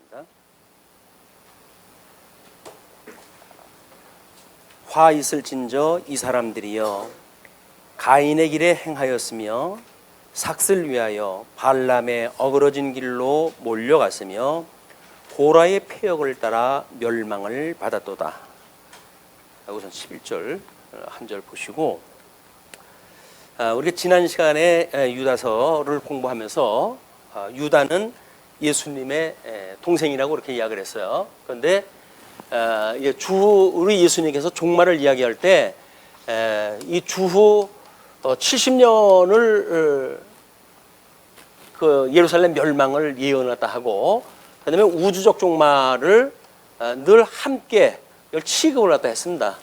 하겠습니다. 화 있을진저 이 사람들이여 가인의 길에 행하였으며 삭슬 위하여 발람의 어그러진 길로 몰려갔으며 고라의 폐역을 따라 멸망을 받았도다. 우선 11절 한 절 보시고, 우리가 지난 시간에 유다서를 공부하면서 유다는 예수님의 동생이라고 이렇게 이야기를 했어요. 그런데 우리 예수님께서 종말을 이야기할 때 이 주후 70년을 그 예루살렘 멸망을 예언했다 하고, 그다음에 우주적 종말을 늘 함께 취급을 갖다 했습니다.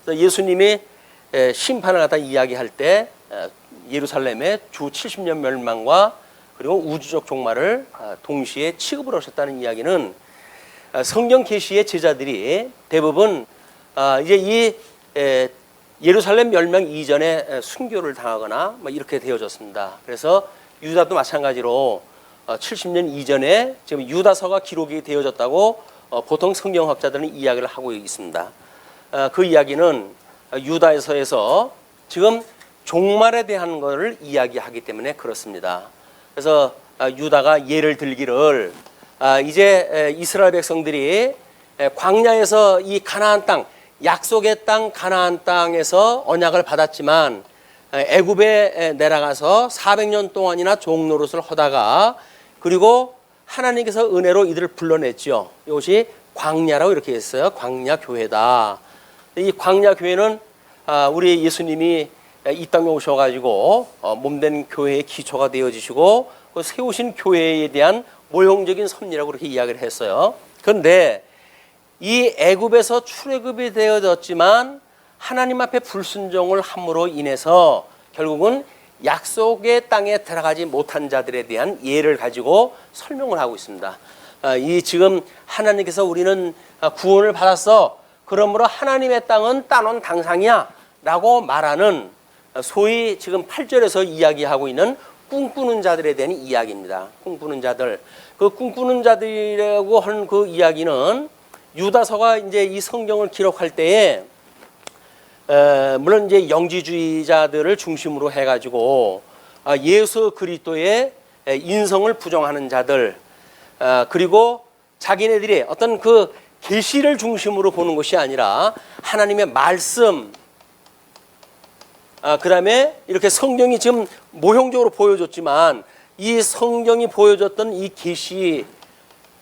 그래서 예수님이 심판을 갖다 이야기할 때 예루살렘의 주 70년 멸망과 그리고 우주적 종말을 동시에 취급을 하셨다는 이야기는 성경 계시의 제자들이 대부분 이제 이 예루살렘 멸망 이전에 순교를 당하거나 뭐 이렇게 되어졌습니다. 그래서 유다도 마찬가지로 70년 이전에 지금 유다서가 기록이 되어졌다고 보통 성경학자들은 이야기를 하고 있습니다. 그 이야기는 유다서에서 지금 종말에 대한 것을 이야기하기 때문에 그렇습니다. 그래서 유다가 예를 들기를 이제 이스라엘 백성들이 광야에서 이 가나안 땅, 약속의 땅 가나안 땅에서 언약을 받았지만 애굽에 내려가서 400년 동안이나 종노릇을 하다가 그리고 하나님께서 은혜로 이들을 불러냈죠. 이것이 광야라고 이렇게 했어요. 광야 교회다. 이 광야 교회는 우리 예수님이 이 땅에 오셔가지고 몸된 교회의 기초가 되어지시고 세우신 교회에 대한 모형적인 섭리라고 그렇게 이야기를 했어요. 그런데 이 애굽에서 출애굽이 되어졌지만 하나님 앞에 불순종을 함으로 인해서 결국은 약속의 땅에 들어가지 못한 자들에 대한 예를 가지고 설명을 하고 있습니다. 이 지금 하나님께서 우리는 구원을 받았어, 그러므로 하나님의 땅은 따놓은 당상이야 라고 말하는 소위 지금 8절에서 이야기하고 있는 꿈꾸는 자들에 대한 이야기입니다. 꿈꾸는 자들. 그 꿈꾸는 자들이라고 하는 그 이야기는 유다서가 이제 이 성경을 기록할 때에 물론 이제 영지주의자들을 중심으로 해가지고 예수 그리스도의 인성을 부정하는 자들, 그리고 자기네들이 어떤 그 계시를 중심으로 보는 것이 아니라 하나님의 말씀, 그 다음에 이렇게 성경이 지금 모형적으로 보여줬지만 이 성경이 보여줬던 이 계시,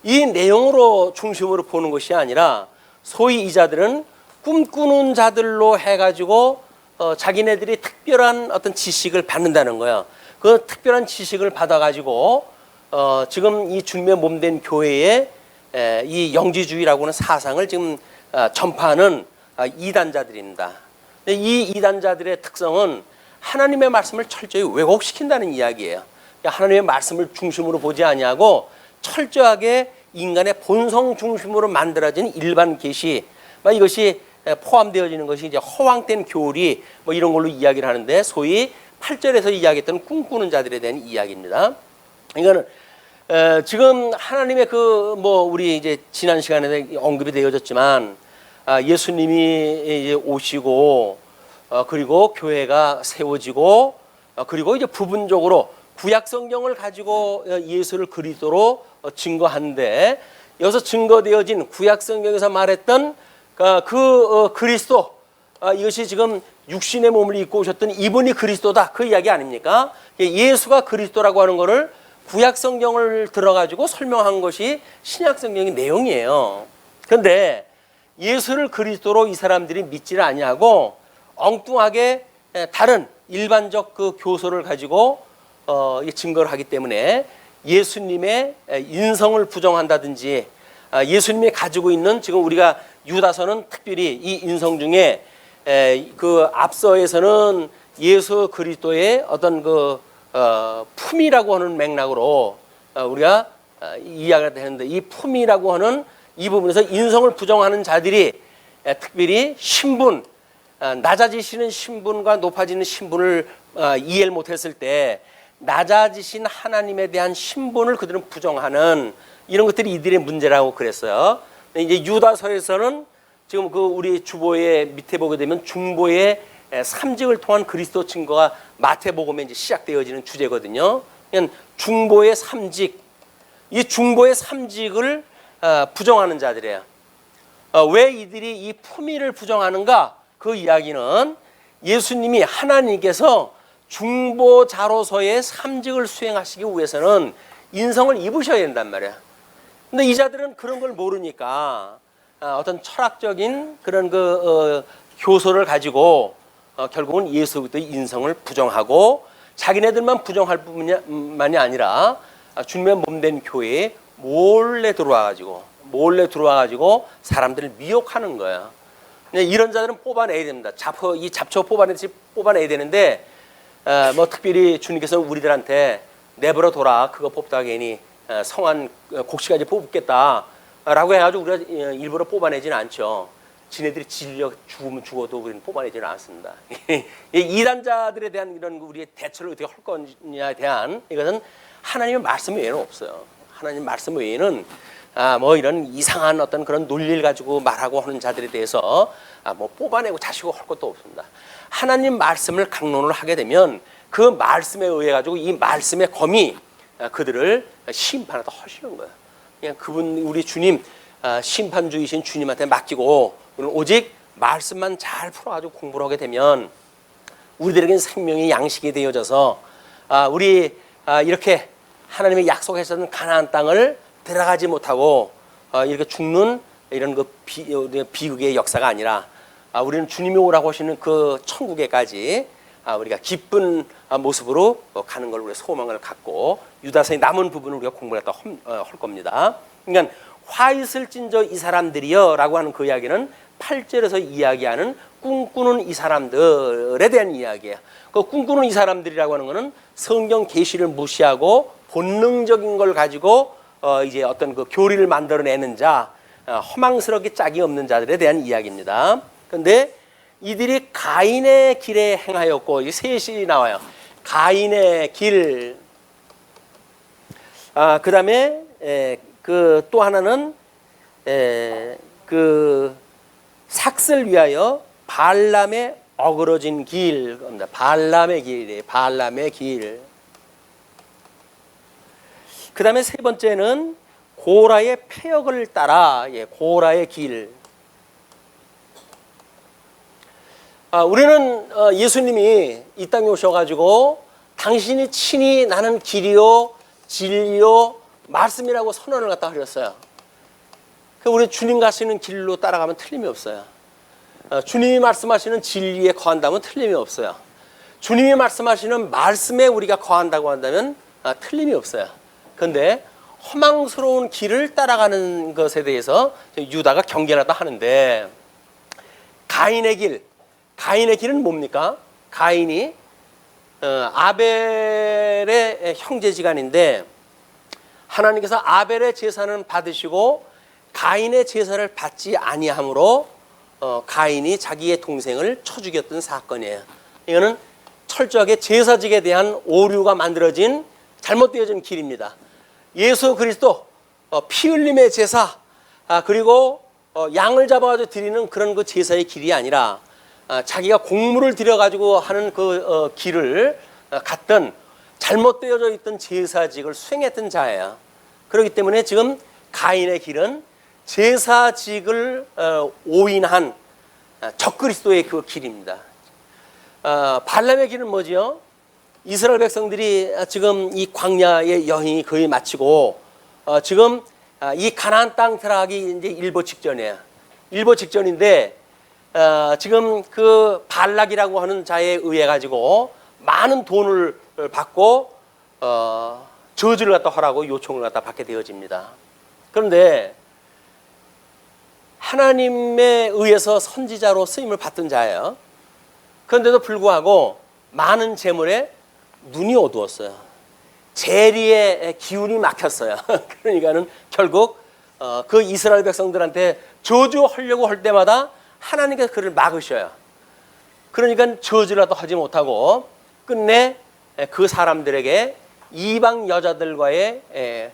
이 내용으로 중심으로 보는 것이 아니라 소위 이 자들은 꿈꾸는 자들로 해가지고 자기네들이 특별한 어떤 지식을 받는다는 거예요. 그 특별한 지식을 받아가지고 지금 이 주님의 몸된 교회에 이 영지주의라고 하는 사상을 지금 전파하는 이단자들입니다. 이 이단자들의 특성은 하나님의 말씀을 철저히 왜곡시킨다는 이야기예요. 하나님의 말씀을 중심으로 보지 아니하고 철저하게 인간의 본성 중심으로 만들어진 일반 계시, 이것이 포함되어지는 것이 이제 허황된 교리 뭐 이런 걸로 이야기를 하는데, 소위 8절에서 이야기했던 꿈꾸는 자들에 대한 이야기입니다. 이거는 지금 하나님의 그 우리 이제 지난 시간에 언급이 되어졌지만 예수님이 이제 오시고 그리고 교회가 세워지고 그리고 이제 부분적으로 구약 성경을 가지고 예수를 그리스도로 증거하는데, 여기서 증거되어진 구약 성경에서 말했던 그리스도, 이것이 지금 육신의 몸을 입고 오셨던 이분이 그리스도다, 그 이야기 아닙니까? 예수가 그리스도라고 하는 것을 구약 성경을 들어가지고 설명한 것이 신약 성경의 내용이에요. 그런데 예수를 그리스도로 이 사람들이 믿지를 아니하고 엉뚱하게 다른 일반적 그 교소를 가지고 증거를 하기 때문에 예수님의 인성을 부정한다든지 예수님이 가지고 있는, 지금 우리가 유다서는 특별히 이 인성 중에 그 앞서에서는 예수 그리스도의 어떤 그 품이라고 하는 맥락으로 우리가 이야기가 되는데, 이 품이라고 하는 이 부분에서 인성을 부정하는 자들이 특별히 신분, 낮아지시는 신분과 높아지는 신분을 이해를 못했을 때 낮아지신 하나님에 대한 신분을 그들은 부정하는 이런 것들이 이들의 문제라고 그랬어요. 이제 유다서에서는 지금 그 우리 주보의 밑에 보게 되면 중보의 삼직을 통한 그리스도 증거가 마태복음에 이제 시작되어지는 주제거든요. 그러니까 중보의 삼직, 이 중보의 삼직을 부정하는 자들이에요. 왜 이들이 이 품위를 부정하는가? 그 이야기는 예수님이 하나님께서 중보자로서의 삼직을 수행하시기 위해서는 인성을 입으셔야 된단 말이에요. 근데 이 자들은 그런 걸 모르니까 어떤 철학적인 그런 교소를 가지고 결국은 예수 그리스도의 인성을 부정하고 자기네들만 부정할 뿐만이 아니라 주님의 몸된 교회에 몰래 들어와가지고 사람들을 미혹하는 거예요. 이런 자들은 뽑아내야 됩니다. 이 잡초 뽑아내듯이 뽑아내야 되는데 뭐 특별히 주님께서는 우리들한테 내버려 둬라, 그거 뽑다가 괜히 성한 곡식까지 뽑겠다라고 해가지고 우리가 일부러 뽑아내지는 않죠. 지네들이 질려 죽으면 죽어도 우리는 뽑아내지는 않습니다. 이단자들에 대한 이런 우리의 대처를 어떻게 할 거냐에 대한 이것은 하나님의 말씀 외에는 없어요. 하나님 말씀 외에는 뭐 이런 이상한 어떤 그런 논리를 가지고 말하고 하는 자들에 대해서 뭐 뽑아내고 자시고 할 것도 없습니다. 하나님 말씀을 강론을 하게 되면 그 말씀에 의해 가지고 이 말씀의 검이 그들을 심판하다 하시는 거예요. 그냥 그분 우리 주님 심판주이신 주님한테 맡기고 오직 말씀만 잘 풀어가지고 공부를 하게 되면 우리들에게는 생명의 양식이 되어져서 우리 이렇게 하나님의 약속하셨던 가나안 땅을 들어가지 못하고 이렇게 죽는 이런 그 비극의 역사가 아니라 우리는 주님이 오라고 하시는 그 천국에까지 우리가 기쁜 모습으로 가는 걸 우리가 소망을 갖고 유다서의 남은 부분을 우리가 공부를 할 겁니다. 그러니까 화 있을진저 이 사람들이여 라고 하는 그 이야기는 8절에서 이야기하는 꿈꾸는 이 사람들에 대한 이야기예요. 그 꿈꾸는 이 사람들이라고 하는 것은 성경 계시를 무시하고 본능적인 걸 가지고 이제 어떤 그 교리를 만들어내는 자, 허망스럽게 짝이 없는 자들에 대한 이야기입니다. 그런데 이들이 가인의 길에 행하였고, 이 셋이 나와요. 가인의 길. 그 다음에 그 또 하나는 그 삭슬 위하여 발람의 어그러진 길. 발람의 길이에요. 발람의 길. 그 다음에 세 번째는 고라의 폐역을 따라, 고라의 길. 우리는 예수님이 이 땅에 오셔가지고 당신이 친히 나는 길이요 진리요 말씀이라고 선언을 갖다 하셨어요. 우리 주님 가시는 길로 따라가면 틀림이 없어요. 주님이 말씀하시는 진리에 거한다면 틀림이 없어요. 주님이 말씀하시는 말씀에 우리가 거한다고 한다면 틀림이 없어요. 그런데 허망스러운 길을 따라가는 것에 대해서 유다가 경계하다 하는데, 가인의 길은 뭡니까? 가인이 아벨의 형제지간인데 하나님께서 아벨의 제사는 받으시고 가인의 제사를 받지 아니함으로 가인이 자기의 동생을 쳐 죽였던 사건이에요. 이거는 철저하게 제사직에 대한 오류가 만들어진 잘못되어진 길입니다. 예수 그리스도 피 흘림의 제사, 그리고 양을 잡아가지고 드리는 그런 그 제사의 길이 아니라 자기가 공물을 들여가지고 하는 그 길을 갔던, 잘못되어져 있던 제사직을 수행했던 자예요. 그렇기 때문에 지금 가인의 길은 제사직을 오인한 적그리스도의 그 길입니다. 발람의 길은 뭐지요? 이스라엘 백성들이 지금 이 광야의 여행이 거의 마치고 지금 이 가나안 땅 들어가기 이제 일보 직전이에요. 일보 직전인데 지금 그 발락이라고 하는 자에 의해 가지고 많은 돈을 받고 저주를 갖다 하라고 요청을 갖다 받게 되어집니다. 그런데 하나님에 의해서 선지자로 쓰임을 받던 자예요. 그런데도 불구하고 많은 재물에 눈이 어두웠어요. 재리의 기운이 막혔어요. 그러니까는 결국 그 이스라엘 백성들한테 저주하려고 할 때마다 하나님께서 그를 막으셔요. 그러니까 저주라도 하지 못하고 끝내 그 사람들에게 이방 여자들과의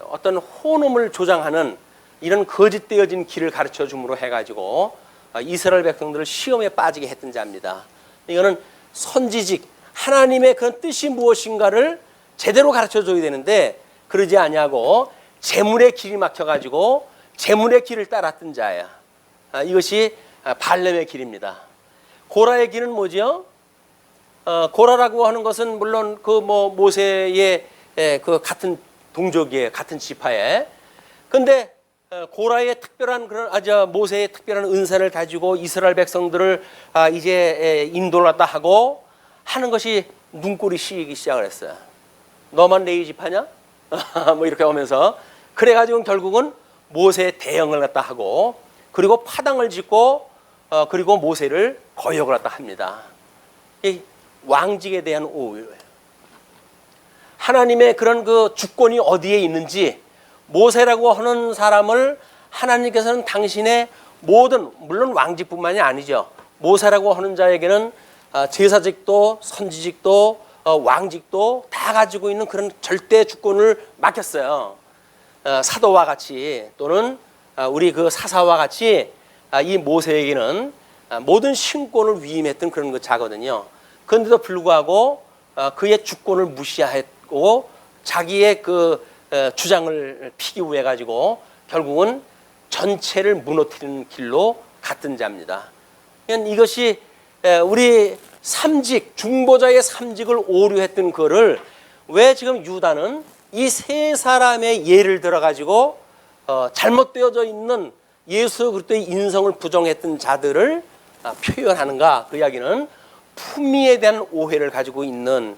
어떤 혼음을 조장하는 이런 거짓되어진 길을 가르쳐 줌으로 해가지고 이스라엘 백성들을 시험에 빠지게 했던 자입니다. 이거는 선지직, 하나님의 그런 뜻이 무엇인가를 제대로 가르쳐 줘야 되는데 그러지 아니하고 재물의 길이 막혀가지고 재물의 길을 따랐던 자야. 이것이 발람의 길입니다. 고라의 길은 뭐죠? 고라라고 하는 것은 물론 그 뭐 모세의 그 같은 동족이에요, 같은 지파에. 근데 고라의 특별한 그런 모세의 특별한 은사를 가지고 이스라엘 백성들을 이제 인도를 하고 하는 것이 눈꼴이 씌이기 시작을 했어요. 너만 레위 지파냐? 뭐 이렇게 하면서 그래가지고 결국은 모세의 대형을 갖다 하고 그리고 파당을 짓고 그리고 모세를 거역을 갖다 합니다. 이 왕직에 대한 오해예요. 하나님의 그런 그 주권이 어디에 있는지 모세라고 하는 사람을 하나님께서는 당신의 모든 물론 왕직뿐만이 아니죠. 모세라고 하는 자에게는 제사직도 선지직도 왕직도 다 가지고 있는 그런 절대 주권을 맡겼어요. 사도와 같이 또는 우리 그 사사와 같이 이 모세에게는 모든 신권을 위임했던 그런 그 자거든요. 그런데도 불구하고 그의 주권을 무시했고 자기의 그 주장을 피기 위해 가지고 결국은 전체를 무너뜨리는 길로 갔던 자입니다. 이것이 우리 삼직 중보자의 삼직을 오류했던 그를 왜 지금 유다는 이 세 사람의 예를 들어 가지고 잘못되어져 있는 예수 그리스도의 인성을 부정했던 자들을 표현하는가? 그 이야기는 품위에 대한 오해를 가지고 있는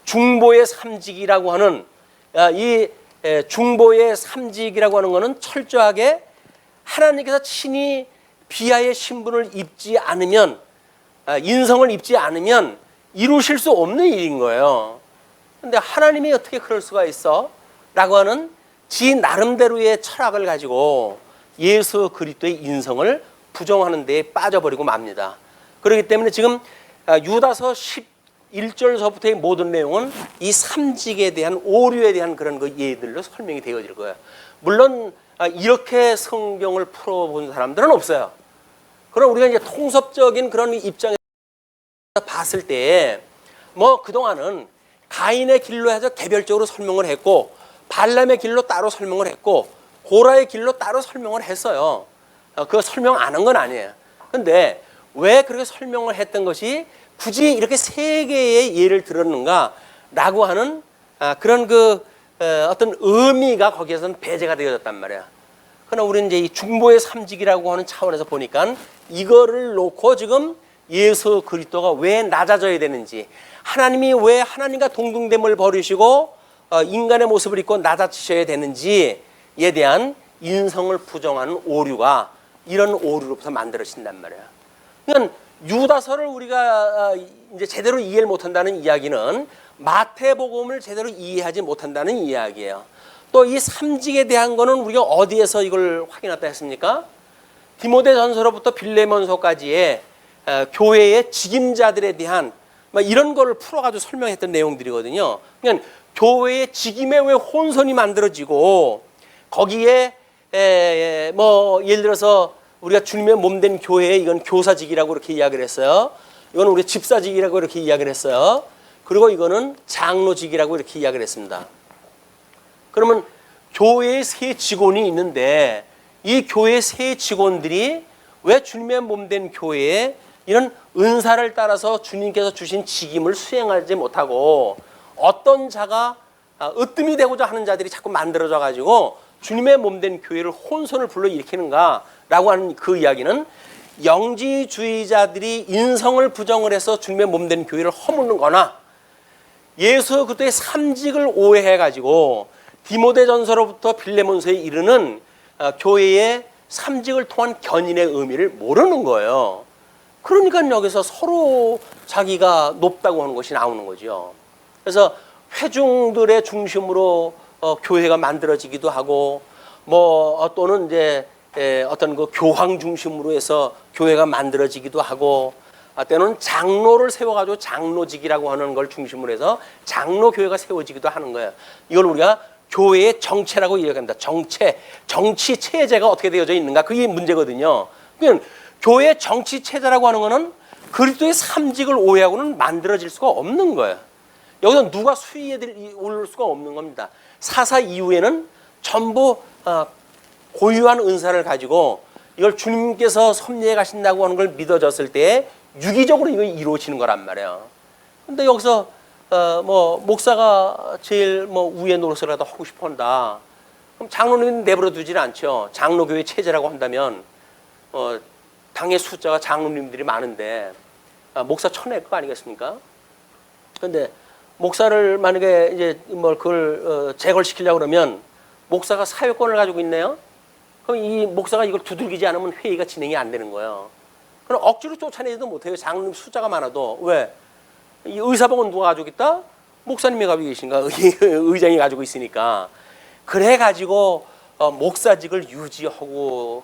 중보의 삼직이라고 하는 이 중보의 삼직이라고 하는 것은 철저하게 하나님께서 친히 비하의 신분을 입지 않으면 인성을 입지 않으면 이루실 수 없는 일인 거예요. 그런데 하나님이 어떻게 그럴 수가 있어? 라고 하는 지 나름대로의 철학을 가지고 예수 그리스도의 인성을 부정하는 데에 빠져버리고 맙니다. 그렇기 때문에 지금 유다서 11절서부터의 모든 내용은 이 삼직에 대한 오류에 대한 그런 그 예들로 설명이 되어질 거예요. 물론 이렇게 성경을 풀어본 사람들은 없어요. 그럼 우리가 이제 통섭적인 그런 입장에서 봤을 때 뭐 그동안은 가인의 길로 해서 개별적으로 설명을 했고 발람의 길로 따로 설명을 했고 고라의 길로 따로 설명을 했어요. 그거 설명 안 한 건 아니에요. 근데 왜 그렇게 설명을 했던 것이 굳이 이렇게 세 개의 예를 들었는가라고 하는 그런 그 어떤 의미가 거기에서는 배제가 되어졌단 말이야. 그러나 우리는 이제 이 중보의 삼직이라고 하는 차원에서 보니까 이거를 놓고 지금 예수 그리스도가 왜 낮아져야 되는지, 하나님이 왜 하나님과 동등됨을 버리시고 인간의 모습을 입고 낮아지셔야 되는지에 대한 인성을 부정하는 오류가 이런 오류로부터 만들어진단 말이야. 그러니까 유다서를 우리가 이제 제대로 이해를 못한다는 이야기는 마태복음을 제대로 이해하지 못한다는 이야기예요. 또 이 삼직에 대한 거는 우리가 어디에서 이걸 확인했다 했습니까? 디모데전서로부터 빌레몬서까지의 교회의 직임자들에 대한 이런 거를 풀어가지고 설명했던 내용들이거든요. 그러니까 교회의 직임에 왜 혼선이 만들어지고 거기에 뭐 예를 들어서 우리가 주님의 몸된 교회에 이건 교사직이라고 이렇게 이야기를 했어요. 이건 우리 집사직이라고 이렇게 이야기를 했어요. 그리고 이거는 장로직이라고 이렇게 이야기를 했습니다. 그러면 교회의 세 직원이 있는데 이 교회 세 직원들이 왜 주님의 몸된 교회에 이런 은사를 따라서 주님께서 주신 직임을 수행하지 못하고 어떤 자가 으뜸이 되고자 하는 자들이 자꾸 만들어져 가지고 주님의 몸된 교회를 혼선을 불러일으키는가라고 하는 그 이야기는 영지주의자들이 인성을 부정을 해서 주님의 몸된 교회를 허무는 거나 예수 그리스도의 삼직을 오해해 가지고 디모데전서로부터 빌레몬서에 이르는 교회의 삼직을 통한 견인의 의미를 모르는 거예요. 그러니까 여기서 서로 자기가 높다고 하는 것이 나오는 거죠. 그래서 회중들의 중심으로 교회가 만들어지기도 하고 뭐 또는 이제 어떤 그 교황 중심으로 해서 교회가 만들어지기도 하고 때로는 장로를 세워가지고 장로직이라고 하는 걸 중심으로 해서 장로교회가 세워지기도 하는 거예요. 이걸 우리가 교회의 정체라고 이야기합니다. 정치 체제가 어떻게 되어져 있는가 그게 문제거든요. 그러니까 교회의 정치 체제라고 하는 거는 그리스도의 삼직을 오해하고는 만들어질 수가 없는 거예요. 여기서 누가 수위에 오를 수가 없는 겁니다. 사사 이후에는 전부 고유한 은사를 가지고 이걸 주님께서 섭리해 가신다고 하는 걸 믿어졌을 때 유기적으로 이거 이루어지는 거란 말이에요. 근데 여기서 뭐 목사가 제일 뭐 우회 노릇이라도 하고 싶어 한다. 그럼 장로님은 내버려 두질 않죠. 장로교회 체제라고 한다면 당의 숫자가 장로님들이 많은데 목사 쳐낼 거 아니겠습니까? 근데 목사를 만약에 이제 뭐 그걸 재걸시키려고 그러면 목사가 사회권을 가지고 있네요. 그럼 이 목사가 이걸 두들기지 않으면 회의가 진행이 안 되는 거예요. 그럼 억지로 쫓아내지도 못해요. 장로님 숫자가 많아도. 왜? 이 의사봉은 누가 가지고 있다? 목사님이 가지고 계신가? 의장이 가지고 있으니까. 그래가지고 목사직을 유지하고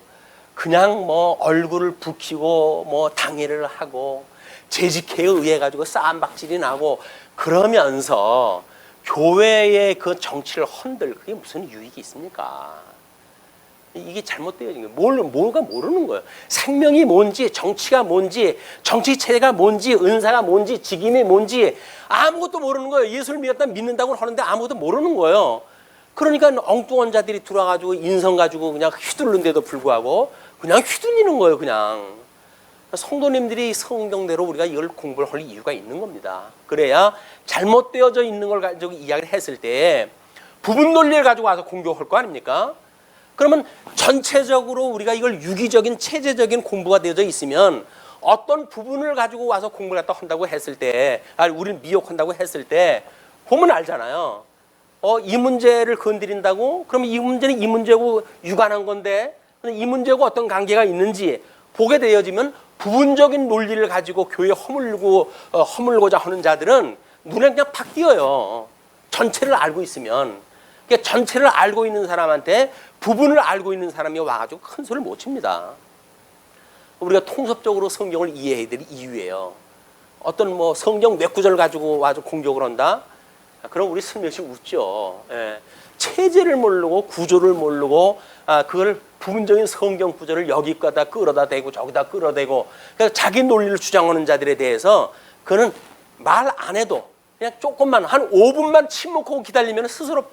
그냥 뭐 얼굴을 붉히고 뭐 당회를 하고 재직회에 의해 가지고 싸움박질이 나고 그러면서 교회의 그 정치를 흔들 그게 무슨 유익이 있습니까? 이게 잘못되어진 거예요. 뭐가 모르는 거예요. 생명이 뭔지, 정치가 뭔지, 정치 체제가 뭔지, 은사가 뭔지, 직임이 뭔지 아무것도 모르는 거예요. 예수를 믿는다고 하는데 아무것도 모르는 거예요. 그러니까 엉뚱한 자들이 들어와가지고 인성 가지고 그냥 휘둘른데도 불구하고 그냥 휘둘리는 거예요. 그냥 성도님들이 성경대로 우리가 이걸 공부를 할 이유가 있는 겁니다. 그래야 잘못되어져 있는 걸 가지고 이야기를 했을 때 부분 논리를 가지고 와서 공격할 거 아닙니까? 그러면 전체적으로 우리가 이걸 유기적인 체제적인 공부가 되어져 있으면 어떤 부분을 가지고 와서 공부를 갖다 한다고 했을 때, 우리를 미혹한다고 했을 때 보면 알잖아요. 이 문제를 건드린다고? 그러면 이 문제는 이 문제고 유관한 건데 이 문제고 어떤 관계가 있는지 보게 되어지면 부분적인 논리를 가지고 교회에 허물고자 하는 자들은 눈에 그냥 팍 띄어요. 전체를 알고 있으면. 그러니까 전체를 알고 있는 사람한테 부분을 알고 있는 사람이 와가지고 큰 소리를 못 칩니다. 우리가 통섭적으로 성경을 이해해야 될 이유예요. 어떤 뭐 성경 몇 구절 가지고 와서 공격을 한다? 그럼 우리 슬며시 웃죠. 예. 체제를 모르고 구조를 모르고 그걸 부분적인 성경 구조를 여기까지 끌어다 대고 저기다 끌어대고 그러니까 자기 논리를 주장하는 자들에 대해서 그는 말 안 해도 그냥 조금만 한 5분만 침묵하고 기다리면 스스로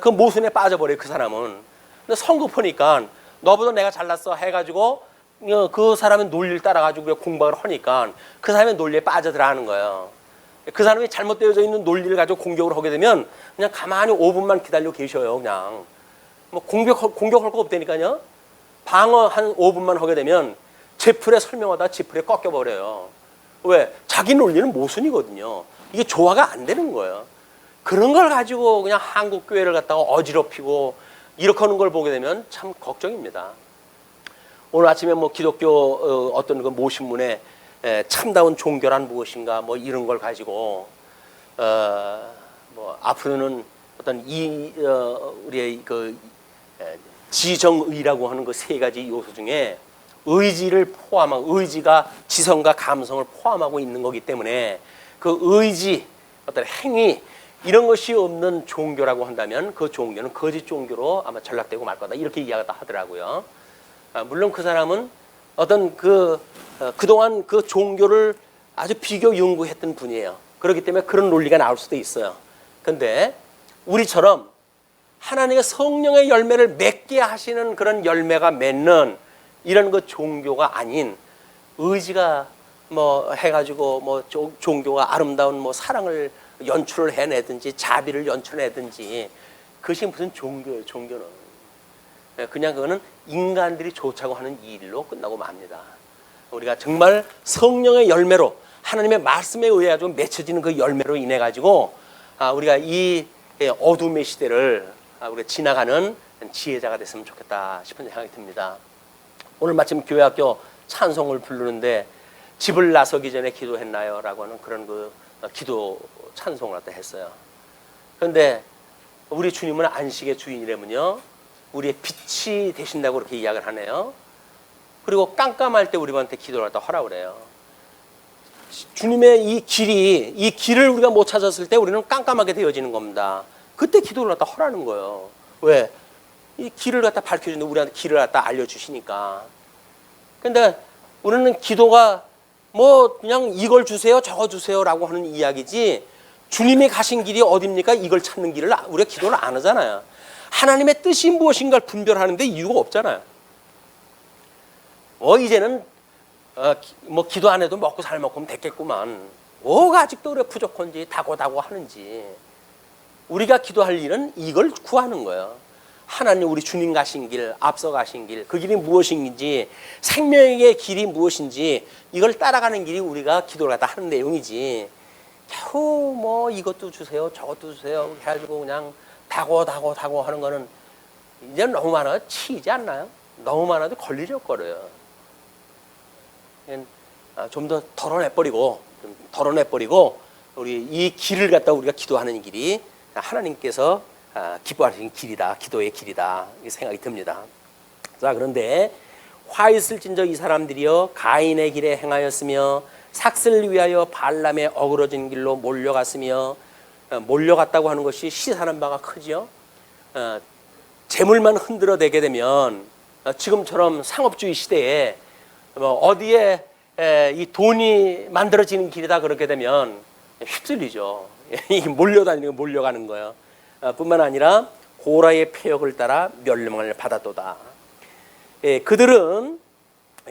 그 모순에 빠져버려요. 그 사람은. 근데 성급하니까 너보다 내가 잘났어 해가지고 그 사람의 논리를 따라가지고 공부를 하니까 그 사람의 논리에 빠져들어가는 거예요. 그 사람이 잘못되어져 있는 논리를 가지고 공격을 하게 되면 그냥 가만히 5분만 기다려 계셔요. 그냥 뭐 공격할 거 없다니까요. 방어 한 5분만 하게 되면 제풀에 설명하다 지풀에 꺾여버려요. 왜? 자기 논리는 모순이거든요. 이게 조화가 안 되는 거예요. 그런 걸 가지고 그냥 한국 교회를 갖다가 어지럽히고 이렇게 하는 걸 보게 되면 참 걱정입니다. 오늘 아침에 뭐 기독교 어떤 그 모신문에 참다운 종교란 무엇인가 뭐 이런 걸 가지고 뭐 앞으로는 어떤 우리의 그 지정의라고 하는 그 세 가지 요소 중에 의지를 포함하고 의지가 지성과 감성을 포함하고 있는 거기 때문에 그 의지 어떤 행위 이런 것이 없는 종교라고 한다면 그 종교는 거짓 종교로 아마 전락되고 말 거다 이렇게 이야기를 하더라고요. 물론 그 사람은 어떤 그동안 그 종교를 아주 비교 연구했던 분이에요. 그렇기 때문에 그런 논리가 나올 수도 있어요. 근데 우리처럼 하나님의 성령의 열매를 맺게 하시는 그런 열매가 맺는 이런 그 종교가 아닌 의지가 뭐 해가지고 뭐 종교가 아름다운 뭐 사랑을 연출을 해내든지 자비를 연출해내든지 그것이 무슨 종교예요. 종교는 그냥 그거는 인간들이 좋자고 하는 일로 끝나고 맙니다. 우리가 정말 성령의 열매로 하나님의 말씀에 의해 가지고 맺혀지는 그 열매로 인해 가지고 우리가 이 어둠의 시대를 우리가 지나가는 지혜자가 됐으면 좋겠다 싶은 생각이 듭니다. 오늘 마침 교회학교 찬송을 부르는데 집을 나서기 전에 기도했나요? 라고 하는 그런 그 기도 찬송을 갖다 했어요. 그런데 우리 주님은 안식의 주인이라면요 우리의 빛이 되신다고 그렇게 이야기를 하네요. 그리고 깜깜할 때 우리한테 기도를 갖다 하라고 그래요. 주님의 이 길을 우리가 못 찾았을 때 우리는 깜깜하게 되어지는 겁니다. 그때 기도를 갖다 하라는 거예요. 왜? 이 길을 갖다 밝혀주는데 우리한테 길을 갖다 알려주시니까. 근데 우리는 기도가 뭐 그냥 이걸 주세요 저거 주세요라고 하는 이야기지, 주님이 가신 길이 어딥니까? 이걸 찾는 길을 우리가 기도를 안 하잖아요. 하나님의 뜻이 무엇인가를 분별하는데 이유가 없잖아요. 이제는 뭐 기도 안 해도 먹고 살 만큼 됐겠구만. 뭐가 아직도 그래 부족한지 다고다고 하는지. 우리가 기도할 일은 이걸 구하는 거예요. 하나님, 우리 주님 가신 길, 앞서 가신 길, 그 길이 무엇인지, 생명의 길이 무엇인지 이걸 따라가는 길이 우리가 기도를 갖다 하는 내용이지, 겨우 뭐 이것도 주세요 저것도 주세요 해가지고 그냥 다고 하는 거는 이제 너무 많아 치이지 않나요? 너무 많아도 걸리적거려요. 좀 더 덜어내버리고 우리 이 길을 갖다 우리가 기도하는 길이 하나님께서 기뻐하시는 길이다, 기도의 길이다, 이 생각이 듭니다. 자, 그런데 화 있을진저 이 사람들이여 가인의 길에 행하였으며 삭슬 위하여 발람의 어그러진 길로 몰려갔으며, 몰려갔다고 하는 것이 시사하는 바가 크죠. 재물만 흔들어대게 되면 지금처럼 상업주의 시대에 어디에 이 돈이 만들어지는 길이다 그렇게 되면 휩쓸리죠. 몰려가는 거예요. 뿐만 아니라 고라의 폐역을 따라 멸망을 받았도다. 그들은,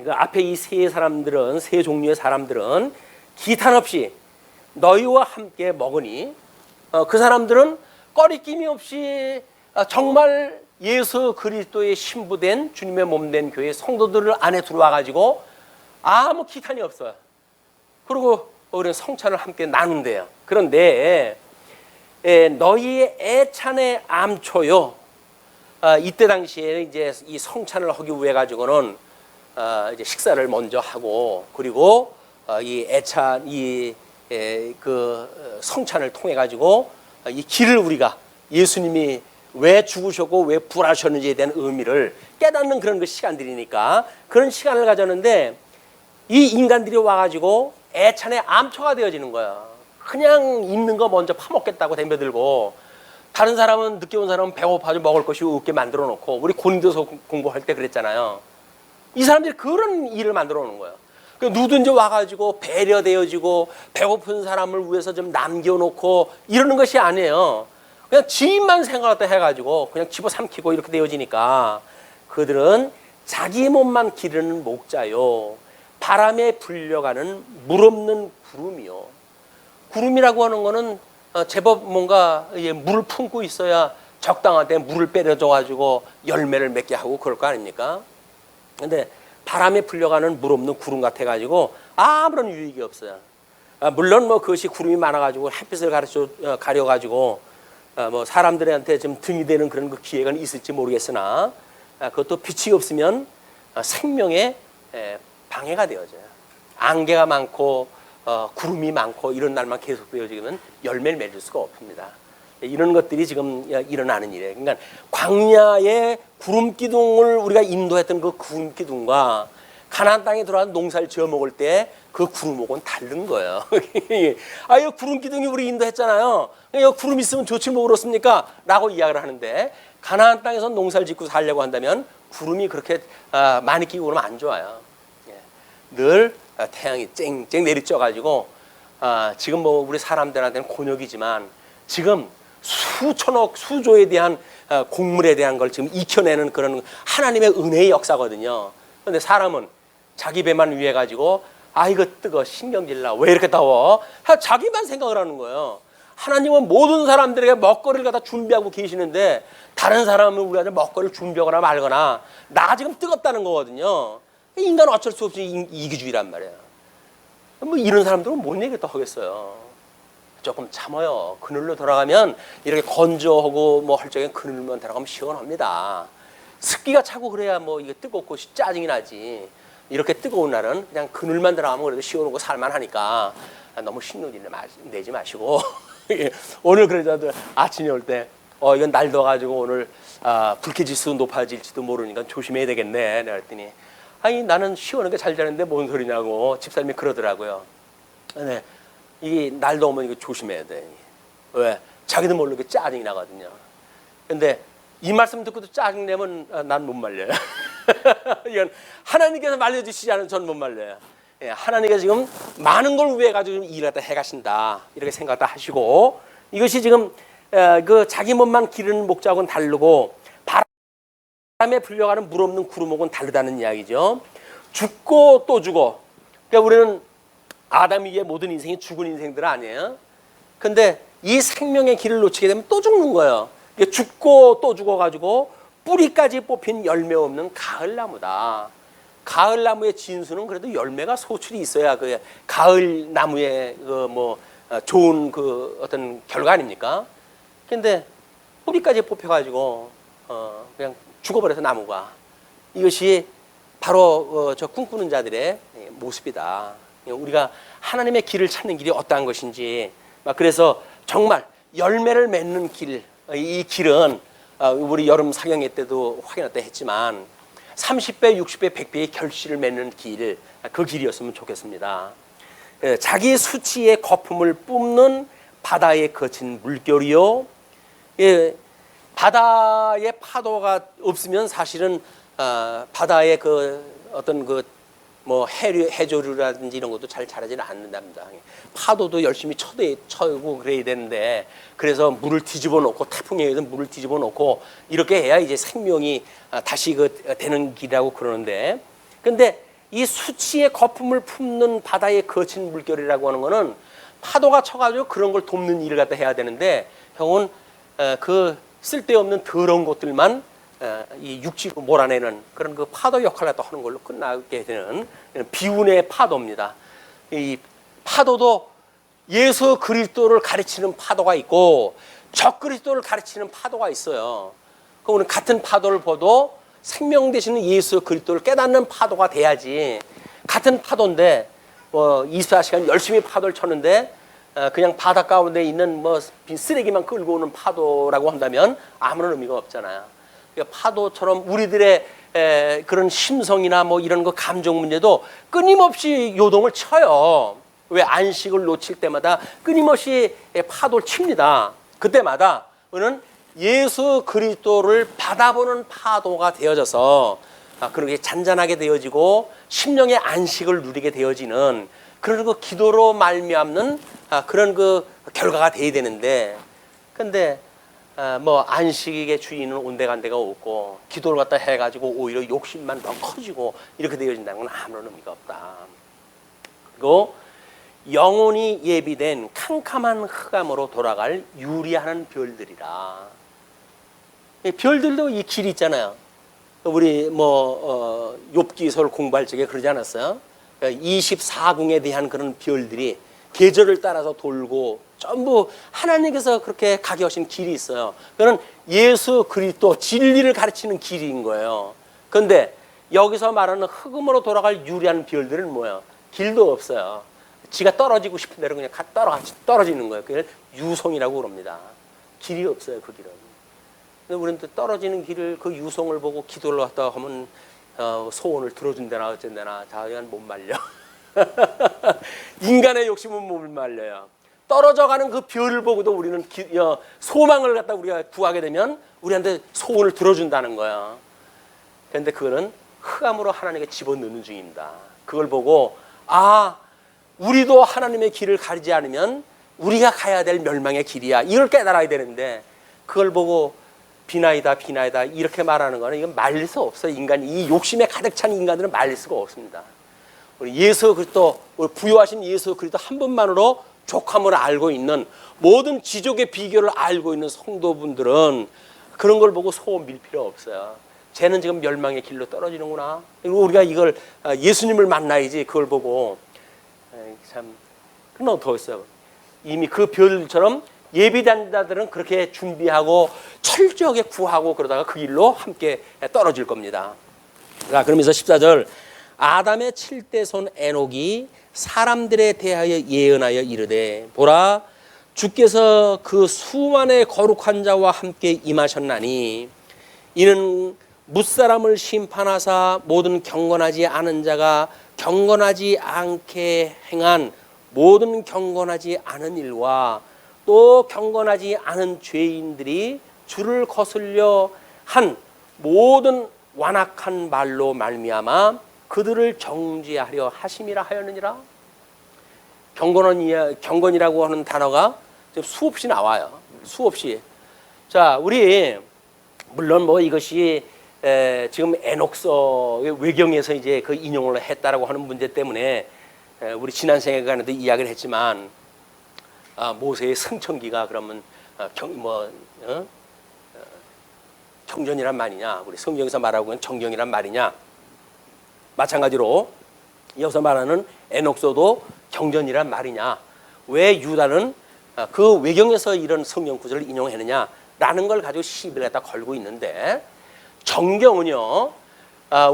앞에 이 세 종류의 사람들은 기탄 없이 너희와 함께 먹으니, 그 사람들은 꺼리낌이 없이 정말 예수 그리스도의 신부된 주님의 몸된 교회 성도들 안에 들어와 가지고 아무 기탄이 없어요. 그리고 우리는 성찬을 함께 나눈대요. 그런데 너희의 애찬의 암초요. 이때 당시에 이제 이 성찬을 하기 위해 가지고는 이제 식사를 먼저 하고, 그리고 이 애찬 그 성찬을 통해 가지고 이 길을 우리가 예수님이 왜 죽으셨고 왜 부활하셨는지에 대한 의미를 깨닫는 그런 그 시간들이니까 그런 시간을 가졌는데, 이 인간들이 와가지고 애찬의 암초가 되어지는 거야. 그냥 있는 거 먼저 파먹겠다고 덤벼들고, 다른 사람은, 늦게 온 사람은 배고파서 먹을 것이 없게 만들어 놓고, 우리 고린도서 공부할 때 그랬잖아요. 이 사람들이 그런 일을 만들어 놓은 거예요. 누군지 와가지고 배려되어지고 배고픈 사람을 위해서 좀 남겨놓고 이러는 것이 아니에요. 그냥 지인만 생각하다 해가지고 그냥 집어삼키고 이렇게 되어지니까, 그들은 자기 몸만 기르는 목자요, 바람에 불려가는 물 없는 구름이요. 구름이라고 하는 거는 제법 뭔가 물을 품고 있어야 적당한 때 물을 빼려줘가지고 열매를 맺게 하고 그럴 거 아닙니까? 근데 바람에 불려가는 물 없는 구름 같아가지고 아무런 유익이 없어요. 물론 뭐 그것이 구름이 많아가지고 햇빛을 가려가지고 뭐 사람들한테 좀 등이 되는 그런 그 기회가 있을지 모르겠으나, 그것도 빛이 없으면 생명에 방해가 되어져요. 안개가 많고 구름이 많고 이런 날만 계속 되어지면 열매를 맺을 수가 없습니다. 이런 것들이 지금 일어나는 일이에요. 그러니까 광야의 구름 기둥을 우리가 인도했던 그 구름 기둥과 가나안 땅에 들어와서 농사를 지어 먹을 때 그 구름하고는 다른 거예요. 이 구름 기둥이 우리 인도했잖아요. 이 구름 있으면 좋지 뭐 그렇습니까? 라고 이야기를 하는데, 가나안 땅에서 농사를 짓고 살려고 한다면 구름이 그렇게 많이 끼고 그러면 안 좋아요. 늘 태양이 쨍쨍 내리쬐가지고, 지금 뭐 우리 사람들한테는 곤욕이지만 지금 수천억 수조에 대한 곡물에 대한 걸 지금 익혀내는 그런 하나님의 은혜의 역사거든요. 그런데 사람은 자기 배만 위해 가지고 이거 뜨거 신경질나 왜 이렇게 더워, 자기만 생각을 하는 거예요. 하나님은 모든 사람들에게 먹거리를 갖다 준비하고 계시는데, 다른 사람은 우리한테 먹거리를 준비하거나 말거나 나 지금 뜨겁다는 거거든요. 인간은 어쩔 수 없이 이기주의란 말이에요. 뭐 이런 사람들은 뭔 얘기 또 하겠어요. 조금 참아요. 그늘로 돌아가면 이렇게 건조하고 뭐 할 적에 그늘만 들어가면 시원합니다. 습기가 차고 그래야 뭐 이게 뜨겁고 짜증이 나지. 이렇게 뜨거운 날은 그냥 그늘만 들어가면 그래도 시원하고 살만하니까 너무 신노지 내지 마시고 오늘 그래도 아침에 올 때 이건 날 더워가지고 오늘 불쾌지수 높아질지도 모르니까 조심해야 되겠네. 내가 그랬더니 나는 시원하게 잘 자는데 뭔 소리냐고 집사님이 그러더라고요. 네, 이 날 더우면 이거 조심해야 돼. 왜? 자기도 모르게 짜증이 나거든요. 근데 이 말씀 듣고도 짜증내면 난 못 말려요. 이건 하나님께서 말려주시지 않으면 전 못 말려요. 예, 하나님께서 지금 많은 걸 위해 가지고 일을 갖다 해가신다 이렇게 생각다 하시고, 이것이 지금 그 자기 몸만 기르는 목자하고는 다르고 바람에 불려가는 물 없는 구름하고는 다르다는 이야기죠. 죽고 또 죽어. 그러니까 우리는 아담 이후의 모든 인생이 죽은 인생들 아니에요. 근데 이 생명의 길을 놓치게 되면 또 죽는 거예요. 죽고 또 죽어가지고 뿌리까지 뽑힌 열매 없는 가을나무다. 가을나무의 진수는 그래도 열매가 소출이 있어야 그 가을나무의 그 뭐 좋은 그 어떤 결과 아닙니까? 근데 뿌리까지 뽑혀가지고 그냥 죽어버려서 나무가, 이것이 바로 저 꿈꾸는 자들의 모습이다. 우리가 하나님의 길을 찾는 길이 어떠한 것인지, 그래서 정말 열매를 맺는 길, 이 길은 우리 여름 사경회 때도 확인했다 했지만 30배, 60배, 100배의 결실을 맺는 길, 그 길이었으면 좋겠습니다. 자기 수치의 거품을 뿜는 바다에 거친 물결이요. 바다의 파도가 없으면 사실은 바다의 그 어떤 그 뭐 해조류라든지 이런 것도 잘 자라지는 않는답니다. 파도도 열심히 쳐고 그래야 되는데, 그래서 물을 뒤집어 놓고, 태풍에 의해서 물을 뒤집어 놓고 이렇게 해야 이제 생명이 다시 그 되는 길이라고 그러는데, 근데 이 수치의 거품을 품는 바다에 거친 물결이라고 하는 거는 파도가 쳐가지고 그런 걸 돕는 일을 갖다 해야 되는데, 형은 그 쓸데없는 더러운 것들만 이 육지로 몰아내는 그런 그 파도 역할을 또 하는 걸로 끝나게 되는 비운의 파도입니다. 이 파도도 예수 그리스도를 가르치는 파도가 있고 적그리스도를 가르치는 파도가 있어요. 그러면 같은 파도를 봐도 생명 되시는 예수 그리스도를 깨닫는 파도가 돼야지, 같은 파도인데 뭐 24시간 열심히 파도를 쳤는데 그냥 바다 가운데 있는 뭐 쓰레기만 끌고 오는 파도라고 한다면 아무런 의미가 없잖아요. 파도처럼 우리들의 그런 심성이나 뭐 이런 거 감정 문제도 끊임없이 요동을 쳐요. 왜? 안식을 놓칠 때마다 끊임없이 파도를 칩니다. 그때마다 우리는 예수 그리스도를 받아보는 파도가 되어져서 그렇게 잔잔하게 되어지고 심령의 안식을 누리게 되어지는 그런 그 기도로 말미암는 그런 그 결과가 돼야 되는데, 근데 뭐 안식의 주인은 온데간데가 없고 기도를 갖다 해가지고 오히려 욕심만 더 커지고 이렇게 되어진다는 건 아무런 의미가 없다. 그리고 영혼이 예비된 캄캄한 흑암으로 돌아갈 유리하는 별들이라. 별들도 이 길이 있잖아요. 우리 뭐 욥기서를 공부할 적에 그러지 않았어요? 24궁에 대한 그런 별들이 계절을 따라서 돌고 전부 하나님께서 그렇게 가게 하신 길이 있어요. 그거는 예수 그리스도 진리를 가르치는 길인 거예요. 그런데 여기서 말하는 흑음으로 돌아갈 유리한 별들은 뭐예요? 길도 없어요. 지가 떨어지고 싶은 대로 그냥 떨어지는 거예요. 그걸 유송이라고 그럽니다. 길이 없어요, 그 길은. 근데 우리는 또 떨어지는 길을, 그 유송을 보고 기도를 갖다 하면 소원을 들어준다나 어쩐다나 다 그냥 못 말려. 인간의 욕심은 못 말려요. 떨어져가는 그 별을 보고도 우리는 소망을 갖다 우리가 구하게 되면 우리한테 소원을 들어준다는 거야. 그런데 그거는 흑암으로 하나님께 집어넣는 중입니다. 그걸 보고 우리도 하나님의 길을 가리지 않으면 우리가 가야 될 멸망의 길이야, 이걸 깨달아야 되는데, 그걸 보고 비나이다 이렇게 말하는 거는 이건 말릴 수 없어요. 인간이, 이 욕심에 가득 찬 인간들은 말릴 수가 없습니다. 우리 예수 그리스도, 부요하신 예수 그리스도 한 분만으로 족함을 알고 있는, 모든 지족의 비결을 알고 있는 성도분들은 그런 걸 보고 소원 밀 필요 없어요. 쟤는 지금 멸망의 길로 떨어지는구나. 그리고 우리가 이걸 예수님을 만나야지 그걸 보고 참 그건 어떠겠어요. 이미 그 별처럼 예비된 자들은 그렇게 준비하고 철저하게 구하고 그러다가 그 길로 함께 떨어질 겁니다. 그러면서 14절, 아담의 7대 손 에녹이 사람들에 대하여 예언하여 이르되, 보라, 주께서 그 수만의 거룩한 자와 함께 임하셨나니 이는 뭇사람을 심판하사 모든 경건하지 않은 자가 경건하지 않게 행한 모든 경건하지 않은 일과 또 경건하지 않은 죄인들이 주를 거슬려 한 모든 완악한 말로 말미암아 그들을 정죄하려 하심이라 하였느니라. 경건이라고 하는 단어가 수없이 나와요. 수없이. 자, 우리 물론 뭐 이것이 지금 에녹서의 외경에서 이제 그 인용을 했다라고 하는 문제 때문에 우리 지난 시간에도 이야기를 했지만 모세의 승천기가 그러면 경전이란 말이냐, 우리 성경에서 말하고 있는 정경이란 말이냐. 마찬가지로 여기서 말하는 에녹서도 경전이란 말이냐. 왜 유다는 그 외경에서 이런 성경 구절을 인용했느냐라는 걸 가지고 시비를 갖다 걸고 있는데, 정경은요,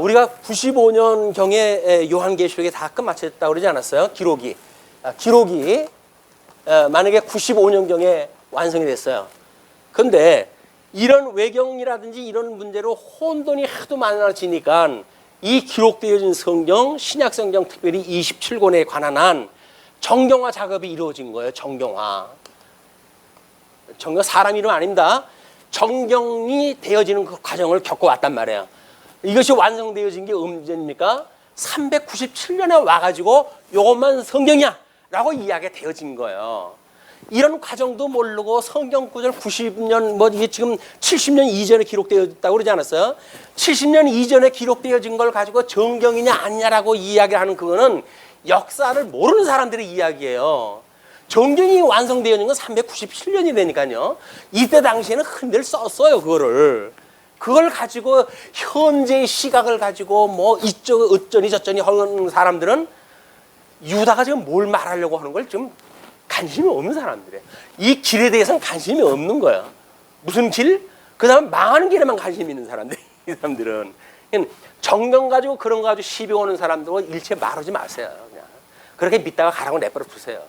우리가 95년경에 요한계시록이 다 끝마쳤다고 그러지 않았어요? 기록이 만약에 95년경에 완성이 됐어요. 그런데 이런 외경이라든지 이런 문제로 혼돈이 하도 많아지니까 이 기록되어진 성경, 신약성경 특별히 27권에 관한 한 정경화 작업이 이루어진 거예요. 정경 사람 이름 아닙니다. 정경이 되어지는 그 과정을 겪어왔단 말이에요. 이것이 완성되어진 게 언제입니까? 397년에 와가지고 이것만 성경이야 라고 이야기가 되어진 거예요. 이런 과정도 모르고 성경 구절 90년 뭐 이게 지금 70년 이전에 기록되어졌다고 그러지 않았어요? 70년 이전에 기록되어진 걸 가지고 정경이냐 아니냐라고 이야기하는 그거는 역사를 모르는 사람들의 이야기예요. 정경이 완성되어진 건 397년이라니까요. 이때 당시에는 흔들 썼어요. 그걸 가지고 현재의 시각을 가지고 뭐 이쪽 어쩌니 저쩌니 하는 사람들은 유다가 지금 뭘 말하려고 하는 걸 좀 관심이 없는 사람들이에요. 이 길에 대해서는 관심이 없는 거예요. 무슨 길? 그 다음에 망하는 길에만 관심이 있는 사람들. 이 사람들은 정경 가지고 그런 거 가지고 시비 오는 사람들은 일체 말하지 마세요. 그냥 그렇게 믿다가 가라고 내버려 두세요.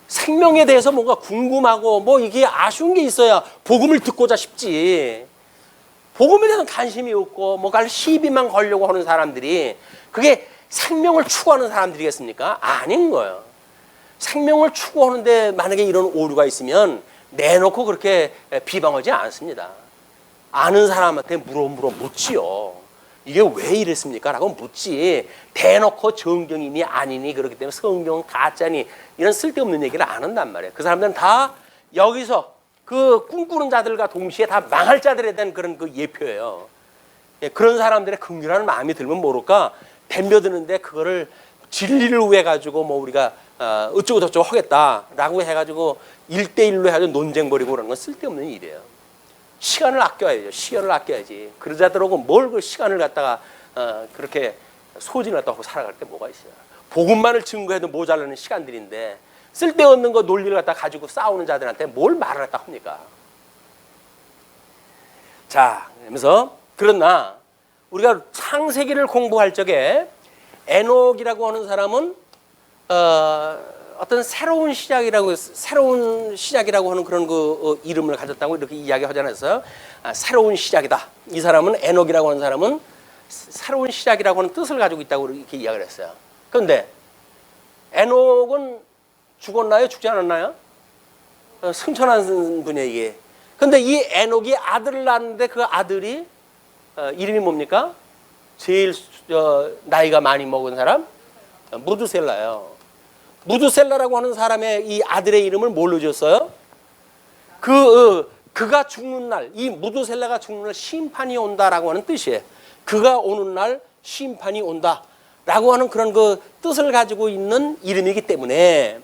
생명에 대해서 뭔가 궁금하고 뭐 이게 아쉬운 게 있어야 복음을 듣고자 싶지. 복음에 대해서 관심이 없고 뭔가 시비만 걸려고 하는 사람들이 그게 생명을 추구하는 사람들이겠습니까? 아닌 거예요. 생명을 추구하는데 만약에 이런 오류가 있으면 내놓고 그렇게 비방하지 않습니다. 아는 사람한테 묻지요. 이게 왜 이랬습니까? 라고 묻지. 대놓고 정경이니 아니니 그렇기 때문에 성경은 가짜니 이런 쓸데없는 얘기를 안 한단 말이에요. 그 사람들은 다 여기서 그 꿈꾸는 자들과 동시에 다 망할 자들에 대한 그런 그 예표예요. 그런 사람들의 긍휼하는 마음이 들면 모를까 덤벼드는데 그거를 진리를 위해 가지고 뭐 우리가 어쩌고 저쩌고 하겠다라고 해가지고 1대1로 해가지고 논쟁 벌이고 그러는 건 쓸데없는 일이에요. 시간을 아껴야죠. 시간을 아껴야지. 그러자더라고 뭘 그 시간을 갖다가 그렇게 소진을 갖다 하고 살아갈 때 뭐가 있어요. 복음만을 증거해도 모자라는 시간들인데 쓸데없는 거 논리를 갖다 가지고 싸우는 자들한테 뭘 말을 갖다 합니까? 자, 그러면서 그러나 우리가 창세기를 공부할 적에 에녹이라고 하는 사람은 어떤 새로운 시작이라고 하는 그런 그 이름을 가졌다고 이렇게 이야기하지 않았어요? 새로운 시작이다. 이 사람은 에녹이라고 하는 사람은 새로운 시작이라고 하는 뜻을 가지고 있다고 이렇게 이야기를 했어요. 그런데 에녹은 죽었나요? 죽지 않았나요? 승천한 분이에요, 이게. 그런데 이 에녹이 아들을 낳았는데 그 아들이 이름이 뭡니까? 제일 나이가 많이 먹은 사람? 무두셀라예요. 무두셀라라고 하는 사람의 이 아들의 이름을 뭘로 지었어요? 그가 죽는 날, 이 무두셀라가 죽는 날 심판이 온다라고 하는 뜻이에요. 그가 오는 날 심판이 온다라고 하는 그런 그 뜻을 가지고 있는 이름이기 때문에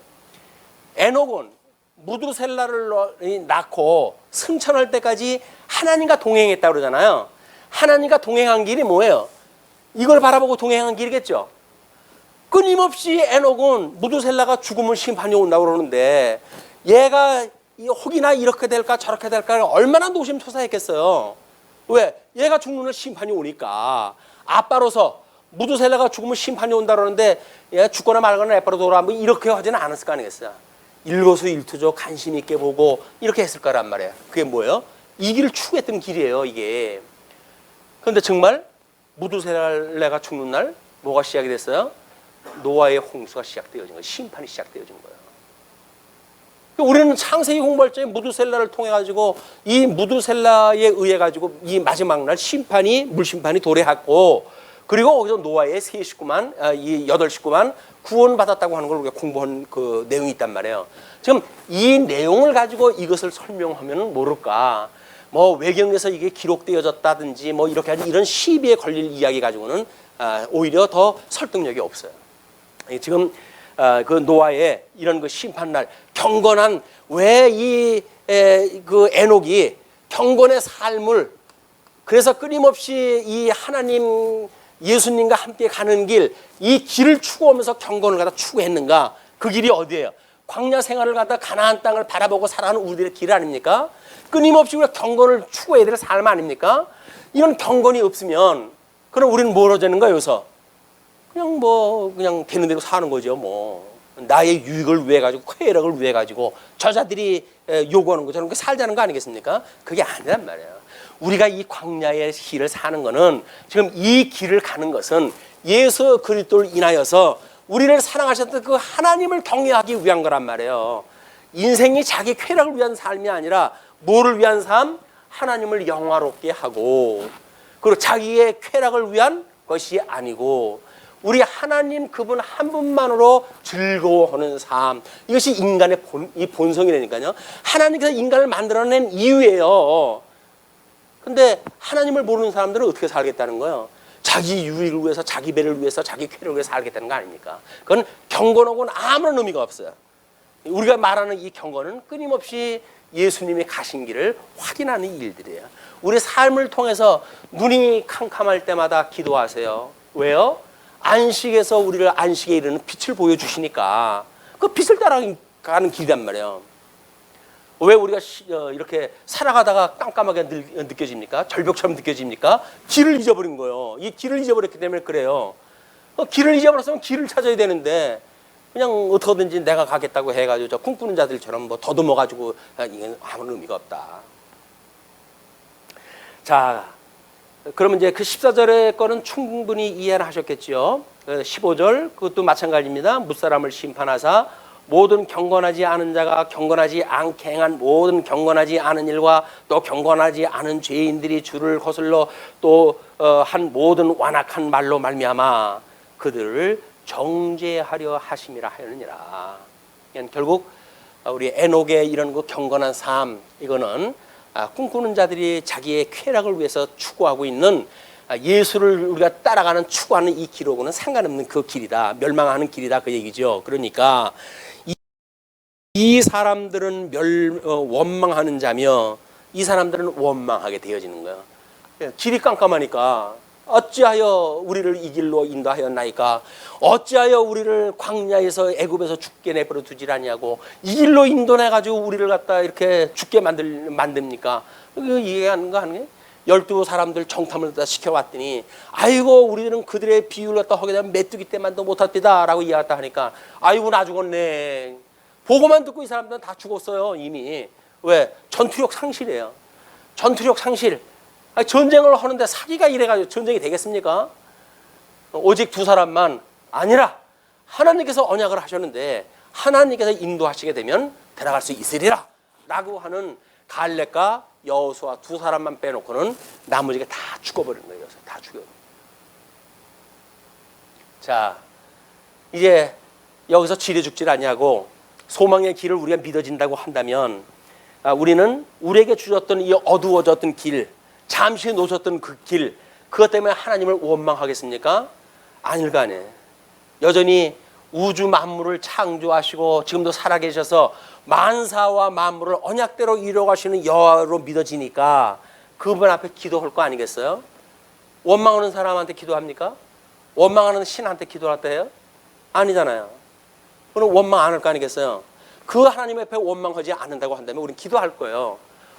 에녹은 무두셀라를 낳고 승천할 때까지 하나님과 동행했다고 그러잖아요. 하나님과 동행한 길이 뭐예요? 이걸 바라보고 동행한 길이겠죠. 끊임없이 에녹은 무두셀라가 죽음을 심판이 온다고 그러는데 얘가 혹이나 이렇게 될까 저렇게 될까 얼마나 노심초사했겠어요. 왜? 얘가 죽는 날 심판이 오니까. 아빠로서 무두셀라가 죽으면 심판이 온다 그러는데 얘가 죽거나 말거나 아빠로 돌아와 뭐 이렇게 하지는 않았을 거 아니겠어요. 일거수일투족 관심 있게 보고 이렇게 했을 거란 말이에요. 그게 뭐예요? 이 길을 추구했던 길이에요, 이게. 그런데 정말 무두셀라가 죽는 날 뭐가 시작이 됐어요? 노아의 홍수가 시작되어진 거예요. 심판이 시작되어진 거예요. 우리는 창세기 공부할 때 무두셀라를 통해 가지고 이 무두셀라에 의해 가지고 이 마지막 날 물심판이 도래했고, 그리고 거기서 노아의 세 식구만, 이 8식구만 구원받았다고 하는 걸 우리가 공부한 그 내용이 있단 말이에요. 지금 이 내용을 가지고 이것을 설명하면 모를까? 뭐 외경에서 이게 기록되어졌다든지 뭐 이렇게 하는 이런 시비에 걸릴 이야기 가지고는 오히려 더 설득력이 없어요. 지금 그 노아의 이런 그 심판날 경건한, 왜 그 에녹이 경건의 삶을, 그래서 끊임없이 이 하나님 예수님과 함께 가는 길, 이 길을 추구하면서 경건을 갖다 추구했는가? 그 길이 어디예요? 광야 생활을 갖다 가나안 땅을 바라보고 살아가는 우리들의 길 아닙니까? 끊임없이 우리가 경건을 추구해야 될 삶 아닙니까? 이런 경건이 없으면 그럼 우리는 뭐로 되는 거예요? 여기서 그냥 되는 대로 사는 거죠. 뭐 나의 유익을 위해 가지고, 쾌락을 위해 가지고 저자들이 요구하는 것처럼 살자는 거 아니겠습니까? 그게 아니란 말이에요. 우리가 이 광야의 길을 사는 거는, 지금 이 길을 가는 것은 예수 그리스도를 인하여서 우리를 사랑하셨던 그 하나님을 경외하기 위한 거란 말이에요. 인생이 자기 쾌락을 위한 삶이 아니라 뭐를 위한 삶? 하나님을 영화롭게 하고, 그리고 자기의 쾌락을 위한 것이 아니고 우리 하나님 그분 한 분만으로 즐거워하는 삶, 이것이 인간의 이 본성이라니까요. 하나님께서 인간을 만들어낸 이유예요. 근데 하나님을 모르는 사람들은 어떻게 살겠다는 거예요? 자기 유익을 위해서, 자기 배를 위해서, 자기 쾌락을 위해서 살겠다는 거 아닙니까? 그건 경건하고는 아무런 의미가 없어요. 우리가 말하는 이 경건은 끊임없이 예수님이 가신 길을 확인하는 일들이에요. 우리 삶을 통해서 눈이 캄캄할 때마다 기도하세요. 왜요? 안식에서 우리를 안식에 이르는 빛을 보여주시니까 그 빛을 따라가는 길이란 말이에요. 왜 우리가 이렇게 살아가다가 깜깜하게 느껴집니까? 절벽처럼 느껴집니까? 길을 잊어버린 거예요. 이 길을 잊어버렸기 때문에 그래요. 길을 잊어버렸으면 길을 찾아야 되는데 그냥 어떻게든지 내가 가겠다고 해가지고 저 꿈꾸는 자들처럼 뭐 더듬어가지고 이게 아무 의미가 없다. 자, 그러면 이제 그 14절의 거는 충분히 이해를 하셨겠지요. 15절 그것도 마찬가지입니다. 무사람을 심판하사 모든 경건하지 않은 자가 경건하지 않게 행한 모든 경건하지 않은 일과 또 경건하지 않은 죄인들이 주를 거슬러 또 한 모든 완악한 말로 말미암아 그들을 정죄하려 하심이라 하였느니라. 결국 우리 에녹의 이런 그 경건한 삶, 이거는 꿈꾸는 자들이 자기의 쾌락을 위해서 추구하고 있는 예수를 우리가 따라가는 추구하는 이 길하고는 상관없는 그 길이다. 멸망하는 길이다, 그 얘기죠. 그러니까 이 사람들은 원망하는 자며 이 사람들은 원망하게 되어지는 거예요. 길이 깜깜하니까 어찌하여 우리를 이 길로 인도하였나이까? 어찌하여 우리를 광야에서 애굽에서 죽게 내버려 두질 아니하고 이 길로 인도해 가지고 우리를 갖다 이렇게 죽게 만듭니까? 이거 이해하는 거 아니에요? 12사람들 정탐을 다 시켜왔더니 아이고 우리들은 그들의 비유를 갖다 하게 되면 메뚜기 때만도 못합니다 라고 이해했다 하니까 아이고 나 죽었네. 보고만 듣고 이 사람들은 다 죽었어요 이미. 왜? 전투력 상실이에요. 전투력 상실. 전쟁을 하는데 사기가 이래가지고 전쟁이 되겠습니까? 오직 2사람만 아니라 하나님께서 언약을 하셨는데 하나님께서 인도하시게 되면 들어갈 수 있으리라 라고 하는 갈렙과 여호수아 2사람만 빼놓고는 나머지가 다 죽어버린 거예요. 다 죽어요. 자, 이제 여기서 지레 죽질 아니하고 소망의 길을 우리가 믿어진다고 한다면 우리는 우리에게 주셨던 이 어두워졌던 길, 잠시 놓쳤던 그 길, 그것 때문에 하나님을 원망하겠습니까? 아닐 거 아니에요. 여전히 우주 만물을 창조하시고 지금도 살아계셔서 만사와 만물을 언약대로 이루어가시는 여호와로 믿어지니까 그분 앞에 기도할 거 아니겠어요? 원망하는 사람한테 기도합니까? 원망하는 신한테 기도할 때요? 아니잖아요. 그럼 원망 안 할 거 아니겠어요? 그 하나님 앞에 원망하지 않는다고 한다면 우리는 기도할 거예요.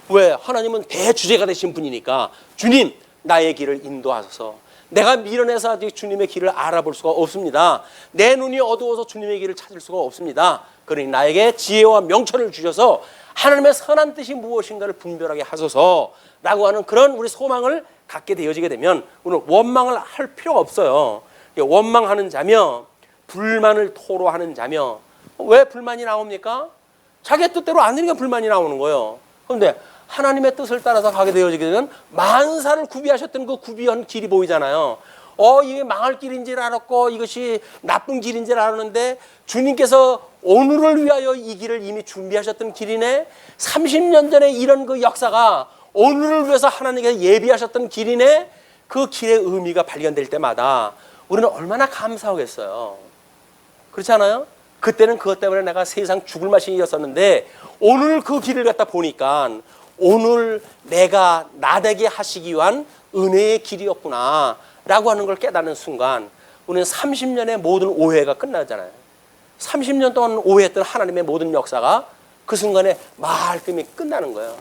왜? 하나님은 대주제가 되신 분이니까 주님 나의 길을 인도하소서. 내가 미련해서 아직 주님의 길을 알아볼 수가 없습니다. 내 눈이 어두워서 주님의 길을 찾을 수가 없습니다. 그러니 나에게 지혜와 명철을 주셔서 하나님의 선한 뜻이 무엇인가를 분별하게 하소서라고 하는 그런 우리 소망을 갖게 되어지게 되면 우리는 원망을 할 필요가 없어요. 원망하는 자며 불만을 토로하는 자며 왜 불만이 나옵니까? 자기의 뜻대로 안 되니까 불만이 나오는 거예요. 그런데 하나님의 뜻을 따라서 가게 되어지게 되면 만사를 구비하셨던 그 구비한 길이 보이잖아요. 이게 망할 길인 줄 알았고 이것이 나쁜 길인 줄 알았는데 주님께서 오늘을 위하여 이 길을 이미 준비하셨던 길이네. 30년 전에 이런 그 역사가 오늘을 위해서 하나님께서 예비하셨던 길이네. 그 길의 의미가 발견될 때마다 우리는 얼마나 감사하겠어요. 그렇지 않아요? 그때는 그것 때문에 내가 세상 죽을 맛이 었었는데 오늘 그 길을 갖다 보니까 오늘 내가 나되게 하시기 위한 은혜의 길이었구나 라고 하는 걸 깨닫는 순간 우리는 30년의 모든 오해가 끝나잖아요. 30년 동안 오해했던 하나님의 모든 역사가 그 순간에 말끔히 끝나는 거예요.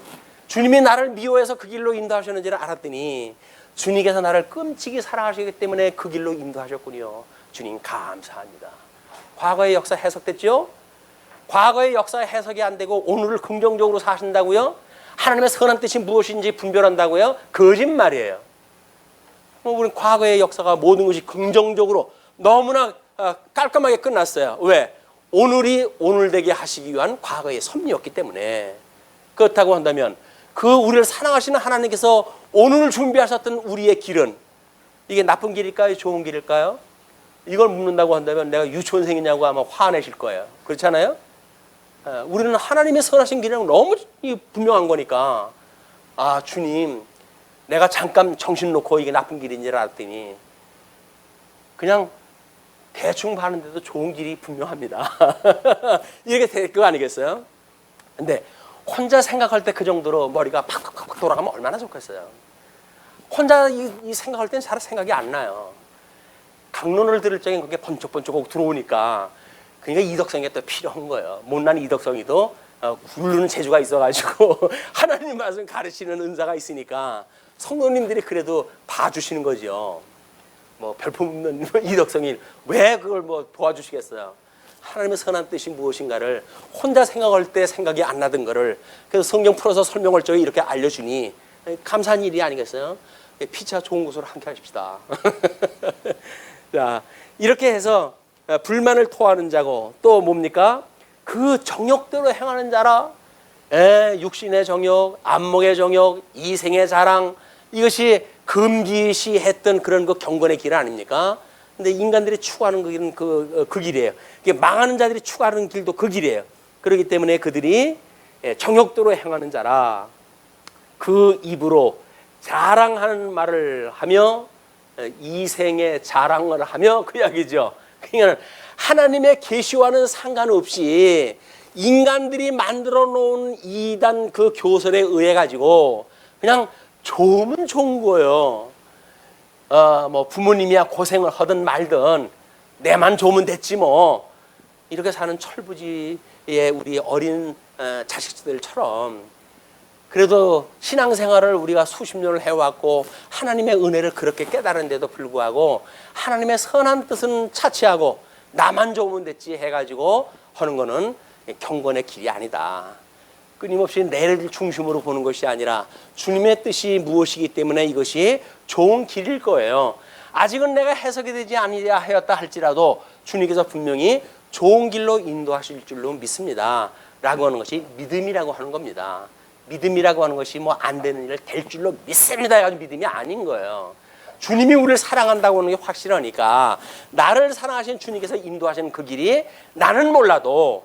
주님이 나를 미워해서 그 길로 인도하셨는지를 알았더니 주님께서 나를 끔찍이 사랑하시기 때문에 그 길로 인도하셨군요. 주님 감사합니다. 과거의 역사 해석됐죠? 과거의 역사 해석이 안 되고 오늘을 긍정적으로 사신다고요? 하나님의 선한 뜻이 무엇인지 분별한다고요? 거짓말이에요. 우리는 과거의 역사가 모든 것이 긍정적으로 너무나 깔끔하게 끝났어요. 왜? 오늘이 오늘 되게 하시기 위한 과거의 섭리였기 때문에. 그렇다고 한다면 그 우리를 사랑하시는 하나님께서 오늘 준비하셨던 우리의 길은 이게 나쁜 길일까요? 좋은 길일까요? 이걸 묻는다고 한다면 내가 유치원생이냐고 아마 화내실 거예요. 그렇잖아요? 우리는 하나님의 선하신 길이라는 너무 분명한 거니까 주님 내가 잠깐 정신 놓고 이게 나쁜 길인 줄 알았더니 그냥 대충 가는데도 좋은 길이 분명합니다. 이렇게 될 거 아니겠어요? 근데 혼자 생각할 때 그 정도로 머리가 팍팍팍 돌아가면 얼마나 좋겠어요. 혼자 이 생각할 때는 잘 생각이 안 나요. 강론을 들을 적엔 그게 번쩍번쩍 들어오니까 그러니까 이덕성이 또 필요한 거예요. 못난 이덕성이도 굴르는 재주가 있어가지고 하나님 말씀 가르치는 은사가 있으니까 성도님들이 그래도 봐주시는 거죠. 뭐 별품없는 이덕성이 왜 그걸 뭐 도와주시겠어요. 하나님의 선한 뜻이 무엇인가를 혼자 생각할 때 생각이 안 나던 거를 그래서 성경 풀어서 설명할 적에 이렇게 알려주니 감사한 일이 아니겠어요. 피차 좋은 곳으로 함께 하십시다. 자, 이렇게 해서 불만을 토하는 자고 또 뭡니까? 그 정욕대로 행하는 자라. 육신의 정욕, 안목의 정욕, 이생의 자랑, 이것이 금기시했던 그런 그 경건의 길 아닙니까? 근데 인간들이 추구하는 그 길은 그 길이에요. 이게 망하는 자들이 추구하는 길도 그 길이에요. 그렇기 때문에 그들이 정욕대로 행하는 자라. 그 입으로 자랑하는 말을 하며 이생의 자랑을 하며 그 이야기죠. 그러니까 하나님의 계시와는 상관없이 인간들이 만들어 놓은 이단 그 교설에 의해 가지고 그냥 좋으면 좋은 거예요. 뭐 부모님이야 고생을 하든 말든 내만 좋으면 됐지 뭐. 이렇게 사는 철부지의 우리 어린 자식들처럼 그래도 신앙생활을 우리가 수십 년을 해왔고 하나님의 은혜를 그렇게 깨달은데도 불구하고 하나님의 선한 뜻은 차치하고 나만 좋으면 됐지 해가지고 하는 거는 경건의 길이 아니다. 끊임없이 내를 중심으로 보는 것이 아니라 주님의 뜻이 무엇이기 때문에 이것이 좋은 길일 거예요. 아직은 내가 해석이 되지 아니하였다 하였다 할지라도 주님께서 분명히 좋은 길로 인도하실 줄로 믿습니다 라고 하는 것이 믿음이라고 하는 겁니다. 믿음이라고 하는 것이 뭐 안 되는 일을 될 줄로 믿습니다 해가지고 믿음이 아닌 거예요. 주님이 우리를 사랑한다고 하는 게 확실하니까 나를 사랑하신 주님께서 인도하시는 그 길이 나는 몰라도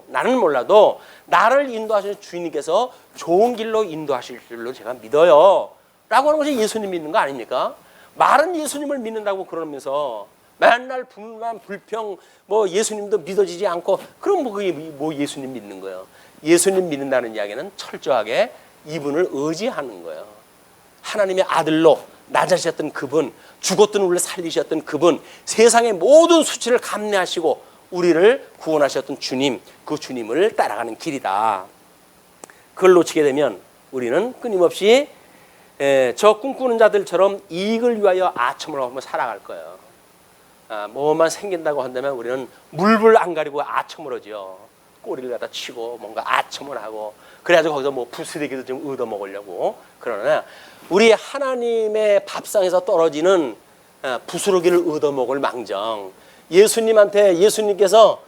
나를 인도하시는 주님께서 좋은 길로 인도하실 줄로 제가 믿어요 라고 하는 것이 예수님 믿는 거 아닙니까? 말은 예수님을 믿는다고 그러면서 맨날 불만 불평 뭐 예수님도 믿어지지 않고 그럼 뭐 그게 뭐 예수님 믿는 거예요. 예수님 믿는다는 이야기는 철저하게 이분을 의지하는 거예요. 하나님의 아들로 낮아지셨던 그분, 죽었던 우리를 살리셨던 그분, 세상의 모든 수치를 감내하시고 우리를 구원하셨던 주님, 그 주님을 따라가는 길이다. 그걸 놓치게 되면 우리는 끊임없이 저 꿈꾸는 자들처럼 이익을 위하여 아첨을 하며 살아갈 거예요. 뭐만 생긴다고 한다면 우리는 물불 안 가리고 아첨을 하죠. 꼬리를 갖다 치고 뭔가 아첨을 하고 그래가지고 거기서 뭐 부스러기도 좀 얻어먹으려고. 그러나 우리 하나님의 밥상에서 떨어지는 부스러기를 얻어먹을 망정 예수님한테 예수님께서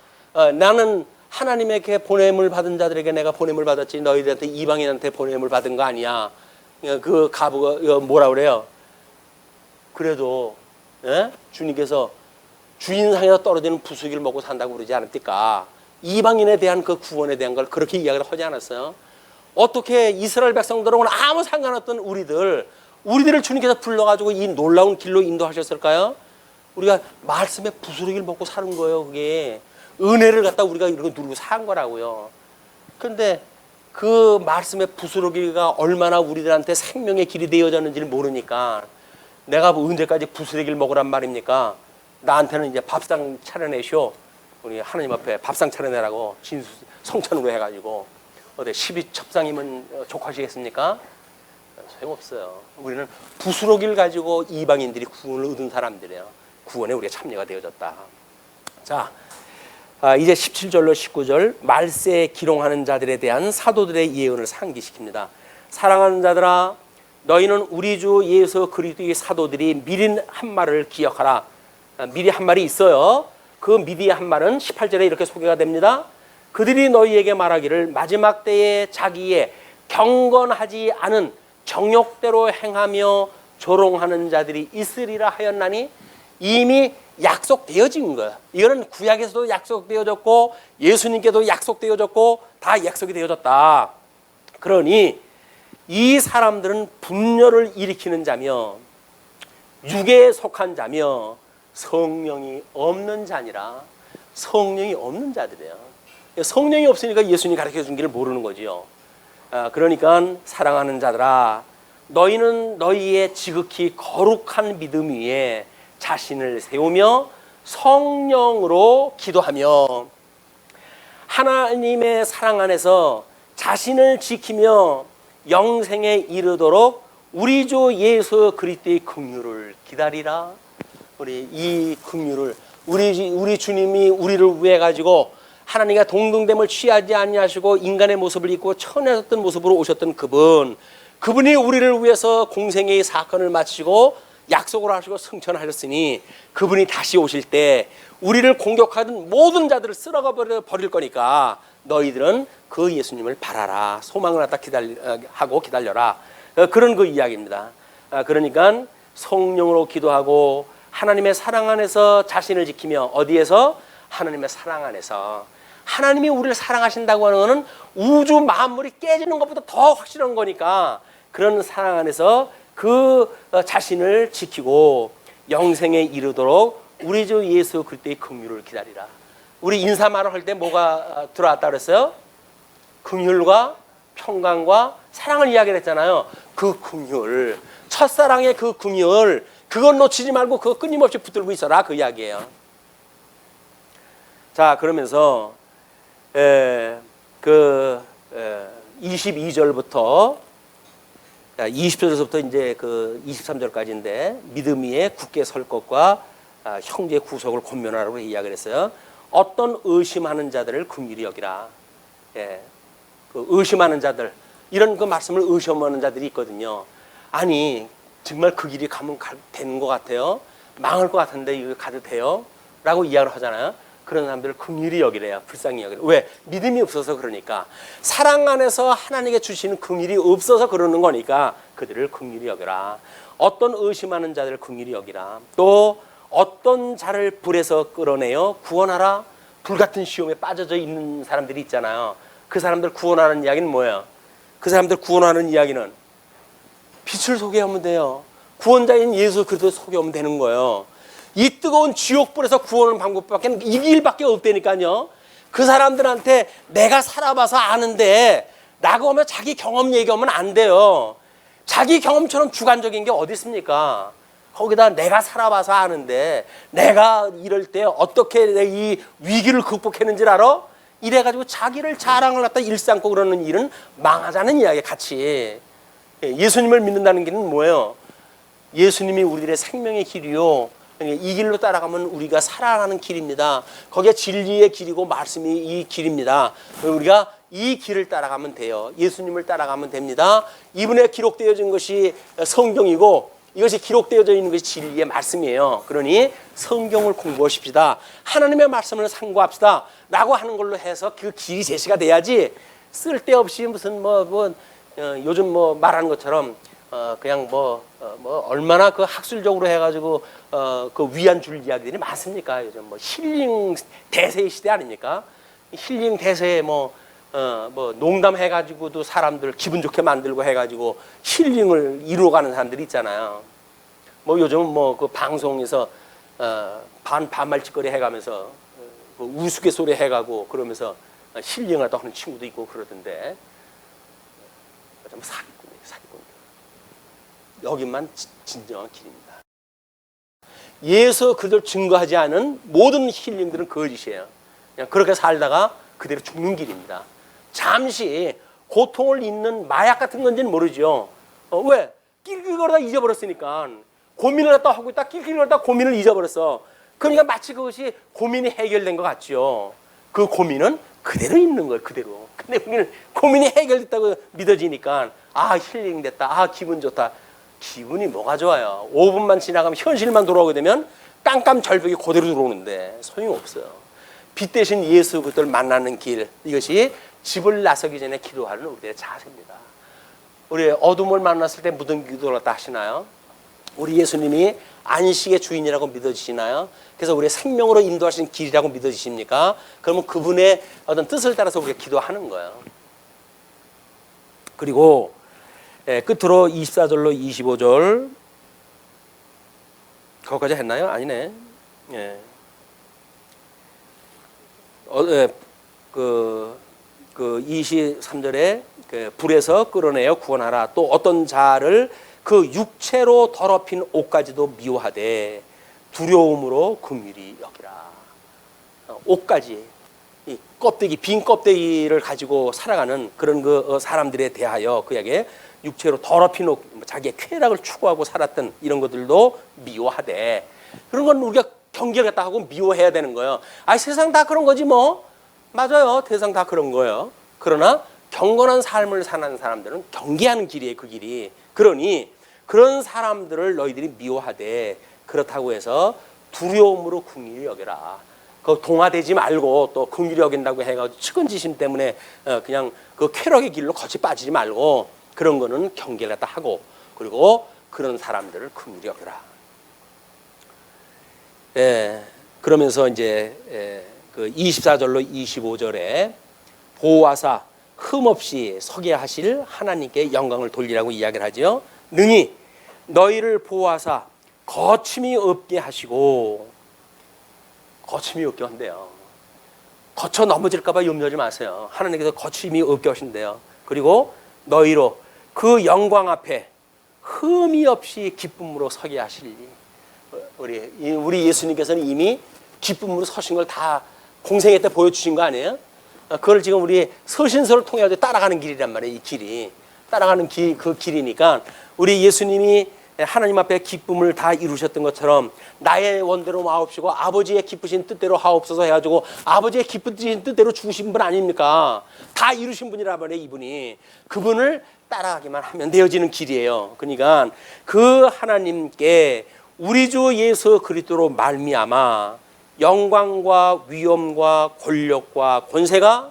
나는 하나님에게 보냄을 받은 자들에게 내가 보냄을 받았지 너희들한테 이방인한테 보냄을 받은 거 아니야. 그 가부가 뭐라 그래요? 그래도 주님께서 주인상에서 떨어지는 부수기를 먹고 산다고 그러지 않았을까? 이방인에 대한 그 구원에 대한 걸 그렇게 이야기를 하지 않았어요? 어떻게 이스라엘 백성들하고는 아무 상관없던 우리들을 주님께서 불러가지고 이 놀라운 길로 인도하셨을까요? 우리가 말씀의 부스러기를 먹고 사는 거예요. 그게 은혜를 갖다 우리가 이렇게 누리고 산 거라고요. 그런데 그 말씀의 부스러기가 얼마나 우리들한테 생명의 길이 되어졌는지를 모르니까 내가 언제까지 부스러기를 먹으란 말입니까? 나한테는 이제 밥상 차려내쇼. 우리 하나님 앞에 밥상 차려내라고 진수 성찬으로 해가지고 어디 12첩상이면 족하시겠습니까? 소용없어요. 우리는 부스러기를 가지고 이방인들이 구원을 얻은 사람들이에요. 구원에 우리가 참여가 되어졌다. 자, 이제 17절로 19절 말세에 기롱하는 자들에 대한 사도들의 예언을 상기시킵니다. 사랑하는 자들아, 너희는 우리 주 예수 그리스도의 사도들이 미리 한 말을 기억하라. 미리 한 말이 있어요. 그 미리 한 말은 18절에 이렇게 소개가 됩니다. 그들이 너희에게 말하기를 마지막 때에 자기의 경건하지 않은 정욕대로 행하며 조롱하는 자들이 있으리라 하였나니 이미 약속되어진 거야. 이거는 구약에서도 약속되어졌고 예수님께도 약속되어졌고 다 약속이 되어졌다. 그러니 이 사람들은 분열을 일으키는 자며 육에 속한 자며 성령이 없는 자니라. 성령이 없는 자들이에요. 성령이 없으니까 예수님이 가르쳐준 길을 모르는 거지요. 그러니까 사랑하는 자들아, 너희는 너희의 지극히 거룩한 믿음 위에 자신을 세우며 성령으로 기도하며 하나님의 사랑 안에서 자신을 지키며 영생에 이르도록 우리 주 예수 그리스도의 긍휼을 기다리라. 우리 이 긍휼을 우리 주님이 우리를 위해 가지고 하나님과 동등됨을 취하지 아니하시고 인간의 모습을 입고 천하였던 모습으로 오셨던 그분이 우리를 위해서 공생의 사건을 마치고 약속을 하시고 승천하셨으니 그분이 다시 오실 때 우리를 공격하던 모든 자들을 쓸어가 버릴 거니까 너희들은 그 예수님을 바라라. 소망을 갖다 하고 기다려라. 그런 그 이야기입니다. 그러니까 성령으로 기도하고 하나님의 사랑 안에서 자신을 지키며 어디에서? 하나님의 사랑 안에서. 하나님이 우리를 사랑하신다고 하는 것은 우주 만물이 깨지는 것보다 더 확실한 거니까 그런 사랑 안에서 그 자신을 지키고 영생에 이르도록 우리 주 예수 그리스도의 긍휼을 기다리라. 우리 인사말을 할 때 뭐가 들어왔다 그랬어요? 긍휼과 평강과 사랑을 이야기를 했잖아요. 그 긍휼, 첫사랑의 그 긍휼, 그걸 놓치지 말고 그거 끊임없이 붙들고 있어라. 그 이야기예요. 자, 그러면서 22절부터 20절에서부터 이제 그 23절까지인데 믿음 위에 굳게 설 것과 형제의 구속을 권면하라고 이야기를 했어요. 어떤 의심하는 자들을 긍휼히 여기라. 그 의심하는 자들, 이런 그 말씀을 의심하는 자들이 있거든요. 아니 정말 그 길이 가면 되는 것 같아요. 망할 것 같은데 이거 가도 돼요? 라고 이야기를 하잖아요. 그런 사람들을 긍휼히 여기래요. 불쌍히 여기래요. 왜? 믿음이 없어서 그러니까. 사랑 안에서 하나님께 주시는 긍휼이 없어서 그러는 거니까 그들을 긍휼히 여겨라. 어떤 의심하는 자들을 긍휼히 여기라. 또 어떤 자를 불에서 끌어내어 구원하라. 불같은 시험에 빠져져 있는 사람들이 있잖아요. 그 사람들 구원하는 이야기는 뭐예요? 그 사람들 구원하는 이야기는 빛을 소개하면 돼요. 구원자인 예수 그리스도 소개하면 되는 거예요. 이 뜨거운 지옥불에서 구원하는 방법밖에 이 길밖에 없다니까요. 그 사람들한테 내가 살아봐서 아는데 라고 하면 자기 경험 얘기하면 안 돼요. 자기 경험처럼 주관적인 게 어디 있습니까? 거기다 내가 살아봐서 아는데 내가 이럴 때 어떻게 이 위기를 극복했는지 알아? 이래가지고 자기를 자랑을 갖다 일삼고 그러는 일은 망하자는 이야기 같이. 예수님을 믿는다는 길은 뭐예요? 예수님이 우리들의 생명의 길이요. 이 길로 따라가면 우리가 살아가는 길입니다. 거기에 진리의 길이고 말씀이 이 길입니다. 우리가 이 길을 따라가면 돼요. 예수님을 따라가면 됩니다. 이분에 기록되어진 것이 성경이고 이것이 기록되어져 있는 것이 진리의 말씀이에요. 그러니 성경을 공부하십시다. 하나님의 말씀을 상고합시다. 라고 하는 걸로 해서 그 길이 제시가 돼야지 쓸데없이 무슨 요즘 말하는 것처럼 그냥 얼마나 그 학술적으로 해가지고 그 위안 줄 이야기들이 많습니까? 요즘 힐링 대세의 시대 아닙니까? 힐링 대세에 농담해가지고도 사람들 기분 좋게 만들고 해가지고 힐링을 이루어가는 사람들이 있잖아요. 요즘은 그 방송에서 반말짓거리 해가면서 우스갯소리 해가고 그러면서 힐링을 또 하는 친구도 있고 그러던데 좀 사기꾼이에요, 사기꾼. 여기만 진정한 길입니다. 예수 그들 증거하지 않은 모든 힐링들은 거짓이에요. 그냥 그렇게 살다가 그대로 죽는 길입니다. 잠시 고통을 잊는 마약 같은 건지는 모르죠. 왜? 낄낄거리다 잊어버렸으니까. 고민을 갖다 하고 있다 낄낄거리다 고민을 잊어버렸어. 그러니까 마치 그것이 고민이 해결된 것 같죠. 그 고민은 그대로 있는 거예요. 그대로. 근데 우리는 고민이 해결됐다고 믿어지니까 힐링됐다. 기분 좋다. 기분이 뭐가 좋아요. 5분만 지나가면 현실만 돌아오게 되면 깜깜절벽이 그대로 들어오는데 소용없어요. 빛 대신 예수 그들을 만나는 길, 이것이 집을 나서기 전에 기도하는 우리의 자세입니다. 우리 어둠을 만났을 때 무슨 기도를 하시나요? 우리 예수님이 안식의 주인이라고 믿어지시나요? 그래서 우리의 생명으로 인도하시는 길이라고 믿어지십니까? 그러면 그분의 어떤 뜻을 따라서 우리가 기도하는 거예요. 그리고 끝으로 24절로 25절 거기까지 했나요? 아니네. 그 23절에 불에서 끌어내어 구원하라. 또 어떤 자를 그 육체로 더럽힌 옷까지도 미워하되 두려움으로 긍휼히 여기라. 옷까지 이 껍데기, 빈 껍데기를 가지고 살아가는 그런 그 사람들에 대하여 그에게 육체로 더럽힌 옷, 자기의 쾌락을 추구하고 살았던 이런 것들도 미워하되, 그런 건 우리가 경계를 갖다 하고 미워해야 되는 거예요. 세상 다 그런 거지 뭐. 맞아요. 세상 다 그런 거예요. 그러나 경건한 삶을 사는 사람들은 경계하는 길이에요. 그 길이. 그러니 그런 사람들을 너희들이 미워하되 그렇다고 해서 두려움으로 긍휼히 여겨라. 그 동화되지 말고 또 긍휼히 여긴다고 해가지고 측은지심 때문에 그냥 그 쾌락의 길로 거치 빠지지 말고 그런 거는 경계를 갖다 하고, 그리고 그런 사람들을 긍휼히 여겨라. 그러면서 이제 그 24절로 25절에 보호하사 흠없이 서게 하실 하나님께 영광을 돌리라고 이야기를 하죠. 능히 너희를 보호하사 거침이 없게 하시고, 거침이 없게 한대요. 거쳐 넘어질까 봐 염려하지 마세요. 하나님께서 거침이 없게 하신대요. 그리고 너희로 그 영광 앞에 흠이 없이 기쁨으로 서게 하시리. 우리 예수님께서는 이미 기쁨으로 서신 걸 다 공생애 때 보여주신 거 아니에요? 그걸 지금 우리 서신서를 통해 따라가는 길이란 말이에요. 이 길이 따라가는 그 길이니까 우리 예수님이 하나님 앞에 기쁨을 다 이루셨던 것처럼 나의 원대로 마옵시고 아버지의 기쁘신 뜻대로 하옵소서 해가지고 아버지의 기쁘신 뜻대로 죽으신 분 아닙니까? 다 이루신 분이란 말이에요. 이분이. 그분을 따라가기만 하면 되어지는 길이에요. 그러니까 그 하나님께 우리 주 예수 그리스도로 말미암아 영광과 위엄과 권력과 권세가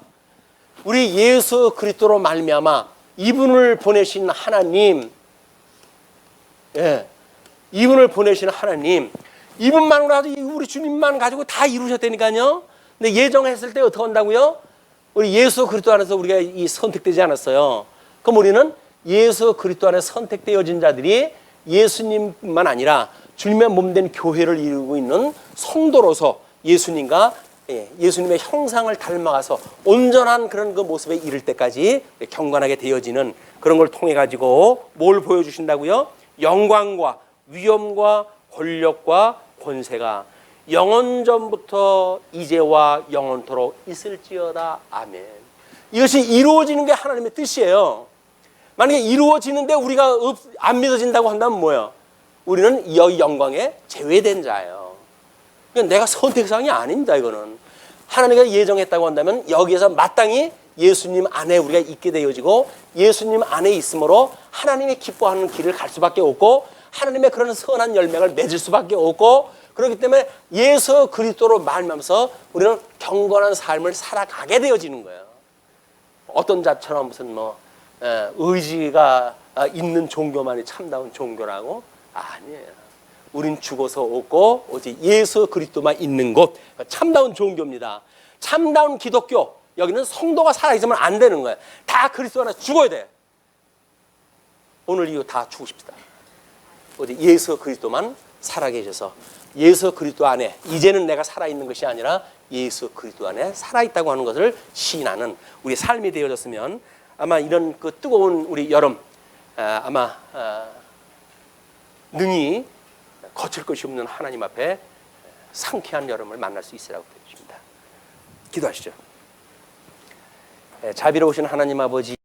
우리 예수 그리스도로 말미암아 이분을 보내신 하나님, 이분을 보내신 하나님, 이분만 가지고 우리 주님만 가지고 다 이루셨다니까요. 근데 예정했을 때 어떻게 한다고요? 우리 예수 그리스도 안에서 우리가 이 선택되지 않았어요. 그럼 우리는 예수 그리스도 안에 선택되어진 자들이 예수님만 아니라 주님의 몸된 교회를 이루고 있는 성도로서 예수님과 예수님의 형상을 닮아가서 온전한 그런 그 모습에 이를 때까지 경건하게 되어지는 그런 걸 통해 가지고 뭘 보여주신다고요? 영광과 위엄과 권력과 권세가 영원전부터 이제와 영원토록 있을지어다. 아멘. 이것이 이루어지는 게 하나님의 뜻이에요. 만약에 이루어지는데 우리가 안 믿어진다고 한다면 뭐예요? 우리는 이 영광에 제외된 자예요. 내가 선택사항이 아닙니다. 이거는 하나님이 예정했다고 한다면 여기에서 마땅히 예수님 안에 우리가 있게 되어지고 예수님 안에 있으므로 하나님이 기뻐하는 길을 갈 수밖에 없고 하나님의 그런 선한 열매를 맺을 수밖에 없고, 그렇기 때문에 예수 그리스도로 말미암아서 우리는 경건한 삶을 살아가게 되어지는 거예요. 어떤 자처럼 무슨 의지가 있는 종교만이 참다운 종교라고? 아니에요. 우린 죽어서 없고 오직 예수 그리스도만 있는 곳, 참다운 종교입니다. 참다운 기독교, 여기는 성도가 살아있으면 안 되는 거예요. 다 그리스도 안에 죽어야 돼. 오늘 이후 다 죽으십시다. 오직 예수 그리스도만 살아계셔서 예수 그리스도 안에 이제는 내가 살아있는 것이 아니라 예수 그리스도 안에 살아있다고 하는 것을 시인하는 우리 삶이 되어졌으면 아마 이런 그 뜨거운 우리 여름 아마 능히 거칠 것이 없는 하나님 앞에 상쾌한 여름을 만날 수 있으라고 드립니다. 기도하시죠. 자비로우신 하나님 아버지,